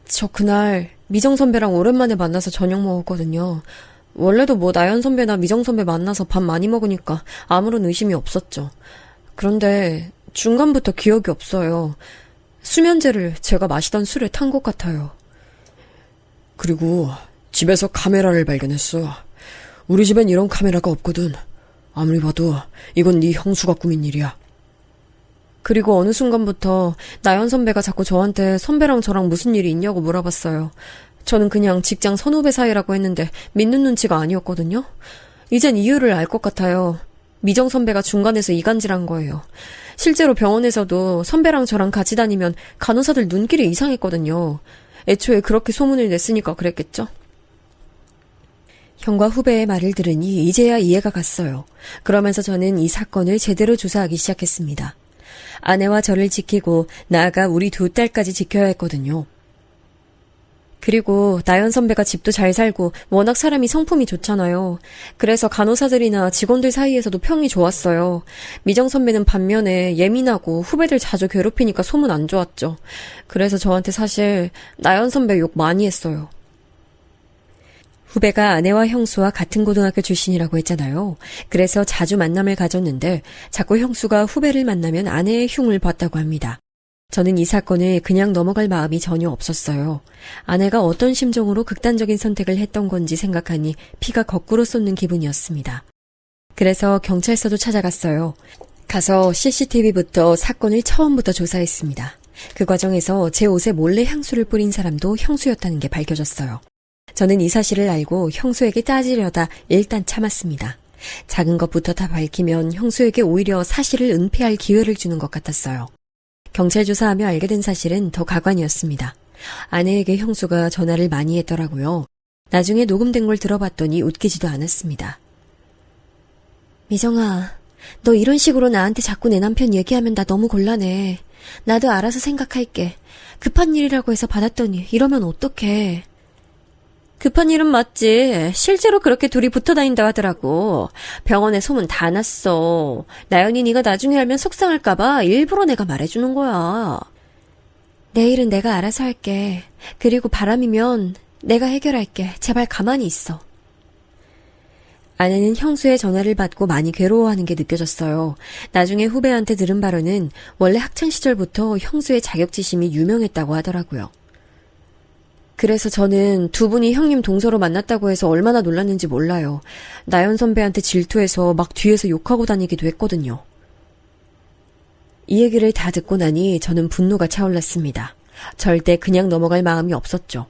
[SPEAKER 3] 저 그날 미정 선배랑 오랜만에 만나서 저녁 먹었거든요. 원래도 뭐 나연 선배나 미정 선배 만나서 밥 많이 먹으니까 아무런 의심이 없었죠. 그런데 중간부터 기억이 없어요. 수면제를 제가 마시던 술에 탄 것 같아요.
[SPEAKER 4] 그리고 집에서 카메라를 발견했어. 우리 집엔 이런 카메라가 없거든. 아무리 봐도 이건 네 형수가 꾸민 일이야.
[SPEAKER 3] 그리고 어느 순간부터 나연 선배가 자꾸 저한테 선배랑 저랑 무슨 일이 있냐고 물어봤어요. 저는 그냥 직장 선후배 사이라고 했는데 믿는 눈치가 아니었거든요. 이젠 이유를 알 것 같아요. 미정 선배가 중간에서 이간질한 거예요. 실제로 병원에서도 선배랑 저랑 같이 다니면 간호사들 눈길이 이상했거든요. 애초에 그렇게 소문을 냈으니까 그랬겠죠? 형과 후배의 말을 들으니 이제야 이해가 갔어요. 그러면서 저는 이 사건을 제대로 조사하기 시작했습니다. 아내와 저를 지키고 나아가 우리 두 딸까지 지켜야 했거든요. 그리고 나연 선배가 집도 잘 살고 워낙 사람이 성품이 좋잖아요. 그래서 간호사들이나 직원들 사이에서도 평이 좋았어요. 미정 선배는 반면에 예민하고 후배들 자주 괴롭히니까 소문 안 좋았죠. 그래서 저한테 사실 나연 선배 욕 많이 했어요. 후배가 아내와 형수와 같은 고등학교 출신이라고 했잖아요. 그래서 자주 만남을 가졌는데 자꾸 형수가 후배를 만나면 아내의 흉을 봤다고 합니다. 저는 이 사건을 그냥 넘어갈 마음이 전혀 없었어요. 아내가 어떤 심정으로 극단적인 선택을 했던 건지 생각하니 피가 거꾸로 쏟는 기분이었습니다. 그래서 경찰서도 찾아갔어요. 가서 CCTV부터 사건을 처음부터 조사했습니다. 그 과정에서 제 옷에 몰래 향수를 뿌린 사람도 형수였다는 게 밝혀졌어요. 저는 이 사실을 알고 형수에게 따지려다 일단 참았습니다. 작은 것부터 다 밝히면 형수에게 오히려 사실을 은폐할 기회를 주는 것 같았어요. 경찰 조사하며 알게 된 사실은 더 가관이었습니다. 아내에게 형수가 전화를 많이 했더라고요. 나중에 녹음된 걸 들어봤더니 웃기지도 않았습니다. 미정아, 너 이런 식으로 나한테 자꾸 내 남편 얘기하면 나 너무 곤란해. 나도 알아서 생각할게. 급한 일이라고 해서 받았더니 이러면 어떡해. 급한 일은 맞지. 실제로 그렇게 둘이 붙어 다닌다 하더라고. 병원에 소문 다 났어. 나연이 네가 나중에 알면 속상할까봐 일부러 내가 말해주는 거야. 내일은 내가 알아서 할게. 그리고 바람이면 내가 해결할게. 제발 가만히 있어. 아내는 형수의 전화를 받고 많이 괴로워하는 게 느껴졌어요. 나중에 후배한테 들은 바로는 원래 학창시절부터 형수의 자격지심이 유명했다고 하더라고요. 그래서 저는 두 분이 형님 동서로 만났다고 해서 얼마나 놀랐는지 몰라요. 나연 선배한테 질투해서 막 뒤에서 욕하고 다니기도 했거든요. 이 얘기를 다 듣고 나니 저는 분노가 차올랐습니다. 절대 그냥 넘어갈 마음이 없었죠.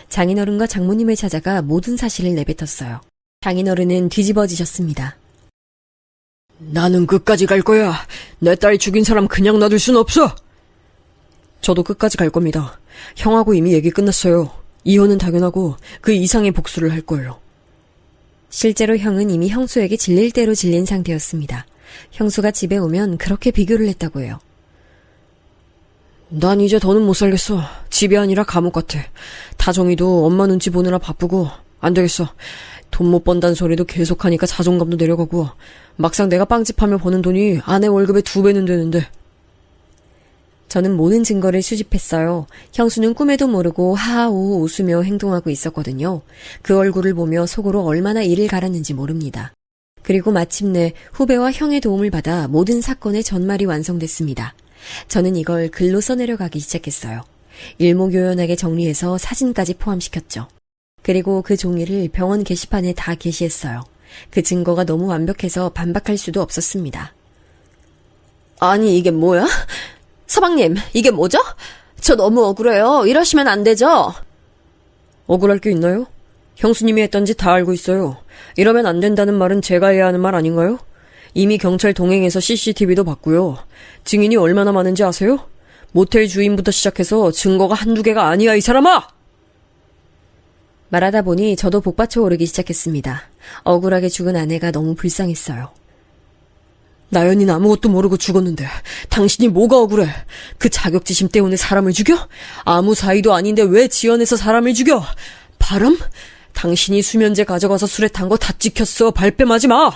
[SPEAKER 3] 장인어른과 장모님을 찾아가 모든 사실을 내뱉었어요. 장인어른은 뒤집어지셨습니다.
[SPEAKER 4] 나는 끝까지 갈 거야. 내 딸 죽인 사람 그냥 놔둘 순 없어. 저도 끝까지 갈 겁니다. 형하고 이미 얘기 끝났어요. 이혼은 당연하고 그 이상의 복수를 할 거예요.
[SPEAKER 3] 실제로 형은 이미 형수에게 질릴 대로 질린 상태였습니다. 형수가 집에 오면 그렇게 비교를 했다고 해요.
[SPEAKER 4] 난 이제 더는 못 살겠어. 집이 아니라 감옥 같아. 다정이도 엄마 눈치 보느라 바쁘고 안 되겠어. 돈 못 번다는 소리도 계속하니까 자존감도 내려가고 막상 내가 빵집하며 버는 돈이 아내 월급의 2배는 되는데.
[SPEAKER 3] 저는 모든 증거를 수집했어요. 형수는 꿈에도 모르고 하하오호 웃으며 행동하고 있었거든요. 그 얼굴을 보며 속으로 얼마나 이를 갈았는지 모릅니다. 그리고 마침내 후배와 형의 도움을 받아 모든 사건의 전말이 완성됐습니다. 저는 이걸 글로 써내려가기 시작했어요. 일목요연하게 정리해서 사진까지 포함시켰죠. 그리고 그 종이를 병원 게시판에 다 게시했어요. 그 증거가 너무 완벽해서 반박할 수도 없었습니다.
[SPEAKER 4] 아니 이게 뭐야? 서방님, 이게 뭐죠? 저 너무 억울해요. 이러시면 안 되죠? 억울할 게 있나요? 형수님이 했던 짓 다 알고 있어요. 이러면 안 된다는 말은 제가 해야 하는 말 아닌가요? 이미 경찰 동행해서 CCTV도 봤고요. 증인이 얼마나 많은지 아세요? 모텔 주인부터 시작해서 증거가 한두 개가 아니야, 이 사람아!
[SPEAKER 3] 말하다 보니 저도 복받쳐 오르기 시작했습니다. 억울하게 죽은 아내가 너무 불쌍했어요.
[SPEAKER 4] 나연이는 아무것도 모르고 죽었는데 당신이 뭐가 억울해? 그 자격지심 때문에 사람을 죽여? 아무 사이도 아닌데 왜 지어내서 사람을 죽여? 바람? 당신이 수면제 가져가서 술에 탄 거 다 찍혔어. 발뺌하지 마!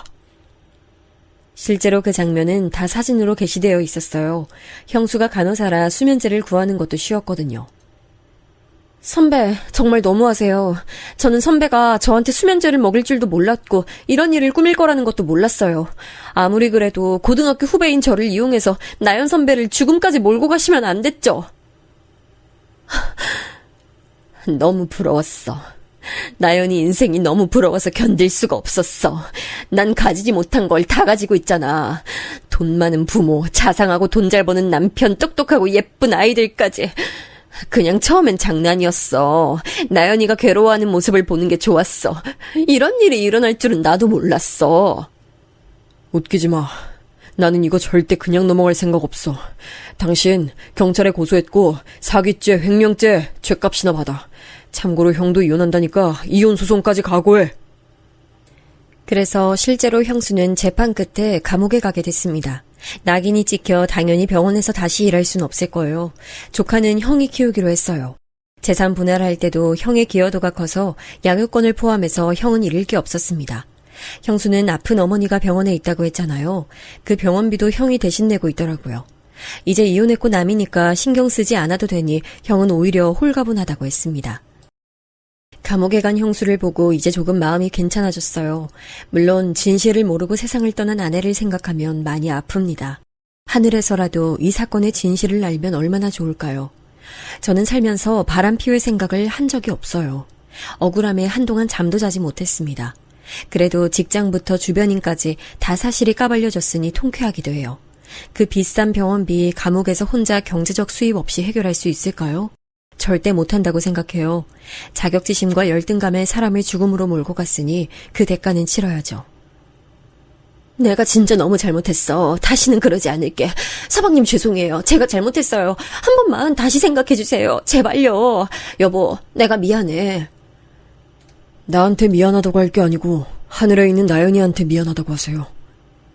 [SPEAKER 3] 실제로 그 장면은 다 사진으로 게시되어 있었어요. 형수가 간호사라 수면제를 구하는 것도 쉬웠거든요. 선배, 정말 너무하세요. 저는 선배가 저한테 수면제를 먹일 줄도 몰랐고 이런 일을 꾸밀 거라는 것도 몰랐어요. 아무리 그래도 고등학교 후배인 저를 이용해서 나연 선배를 죽음까지 몰고 가시면 안 됐죠. 너무 부러웠어. 나연이 인생이 너무 부러워서 견딜 수가 없었어. 난 가지지 못한 걸 다 가지고 있잖아. 돈 많은 부모, 자상하고 돈 잘 버는 남편, 똑똑하고 예쁜 아이들까지. 그냥 처음엔 장난이었어. 나연이가 괴로워하는 모습을 보는 게 좋았어. 이런 일이 일어날 줄은 나도 몰랐어.
[SPEAKER 4] 웃기지 마. 나는 이거 절대 그냥 넘어갈 생각 없어. 당신 경찰에 고소했고 사기죄, 횡령죄 죗값이나 받아. 참고로 형도 이혼한다니까 이혼 소송까지 각오해.
[SPEAKER 3] 그래서 실제로 형수는 재판 끝에 감옥에 가게 됐습니다. 낙인이 찍혀 당연히 병원에서 다시 일할 순 없을 거예요. 조카는 형이 키우기로 했어요. 재산 분할할 때도 형의 기여도가 커서 양육권을 포함해서 형은 잃을 게 없었습니다. 형수는 아픈 어머니가 병원에 있다고 했잖아요. 그 병원비도 형이 대신 내고 있더라고요. 이제 이혼했고 남이니까 신경 쓰지 않아도 되니 형은 오히려 홀가분하다고 했습니다. 감옥에 간 형수를 보고 이제 조금 마음이 괜찮아졌어요. 물론 진실을 모르고 세상을 떠난 아내를 생각하면 많이 아픕니다. 하늘에서라도 이 사건의 진실을 알면 얼마나 좋을까요? 저는 살면서 바람 피울 생각을 한 적이 없어요. 억울함에 한동안 잠도 자지 못했습니다. 그래도 직장부터 주변인까지 다 사실이 까발려졌으니 통쾌하기도 해요. 그 비싼 병원비 감옥에서 혼자 경제적 수입 없이 해결할 수 있을까요? 절대 못한다고 생각해요. 자격지심과 열등감에 사람을 죽음으로 몰고 갔으니 그 대가는 치러야죠. 내가 진짜 너무 잘못했어. 다시는 그러지 않을게. 서방님 죄송해요. 제가 잘못했어요. 한 번만 다시 생각해주세요. 제발요. 여보, 내가 미안해.
[SPEAKER 4] 나한테 미안하다고 할 게 아니고 하늘에 있는 나연이한테 미안하다고 하세요.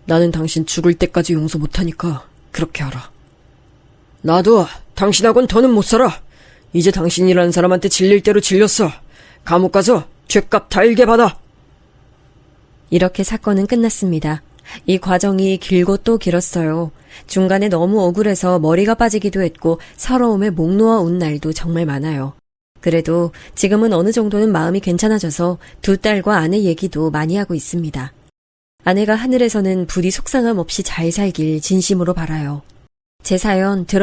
[SPEAKER 4] 나는 당신 죽을 때까지 용서 못하니까 그렇게 하라. 나도 당신하고는 더는 못 살아. 이제 당신이라는 사람한테 질릴 대로 질렸어. 감옥 가서 죗값 달게 받아.
[SPEAKER 3] 이렇게 사건은 끝났습니다. 이 과정이 길고 또 길었어요. 중간에 너무 억울해서 머리가 빠지기도 했고 서러움에 목 놓아 운 날도 정말 많아요. 그래도 지금은 어느 정도는 마음이 괜찮아져서 두 딸과 아내 얘기도 많이 하고 있습니다. 아내가 하늘에서는 부디 속상함 없이 잘 살길 진심으로 바라요. 제 사연 들어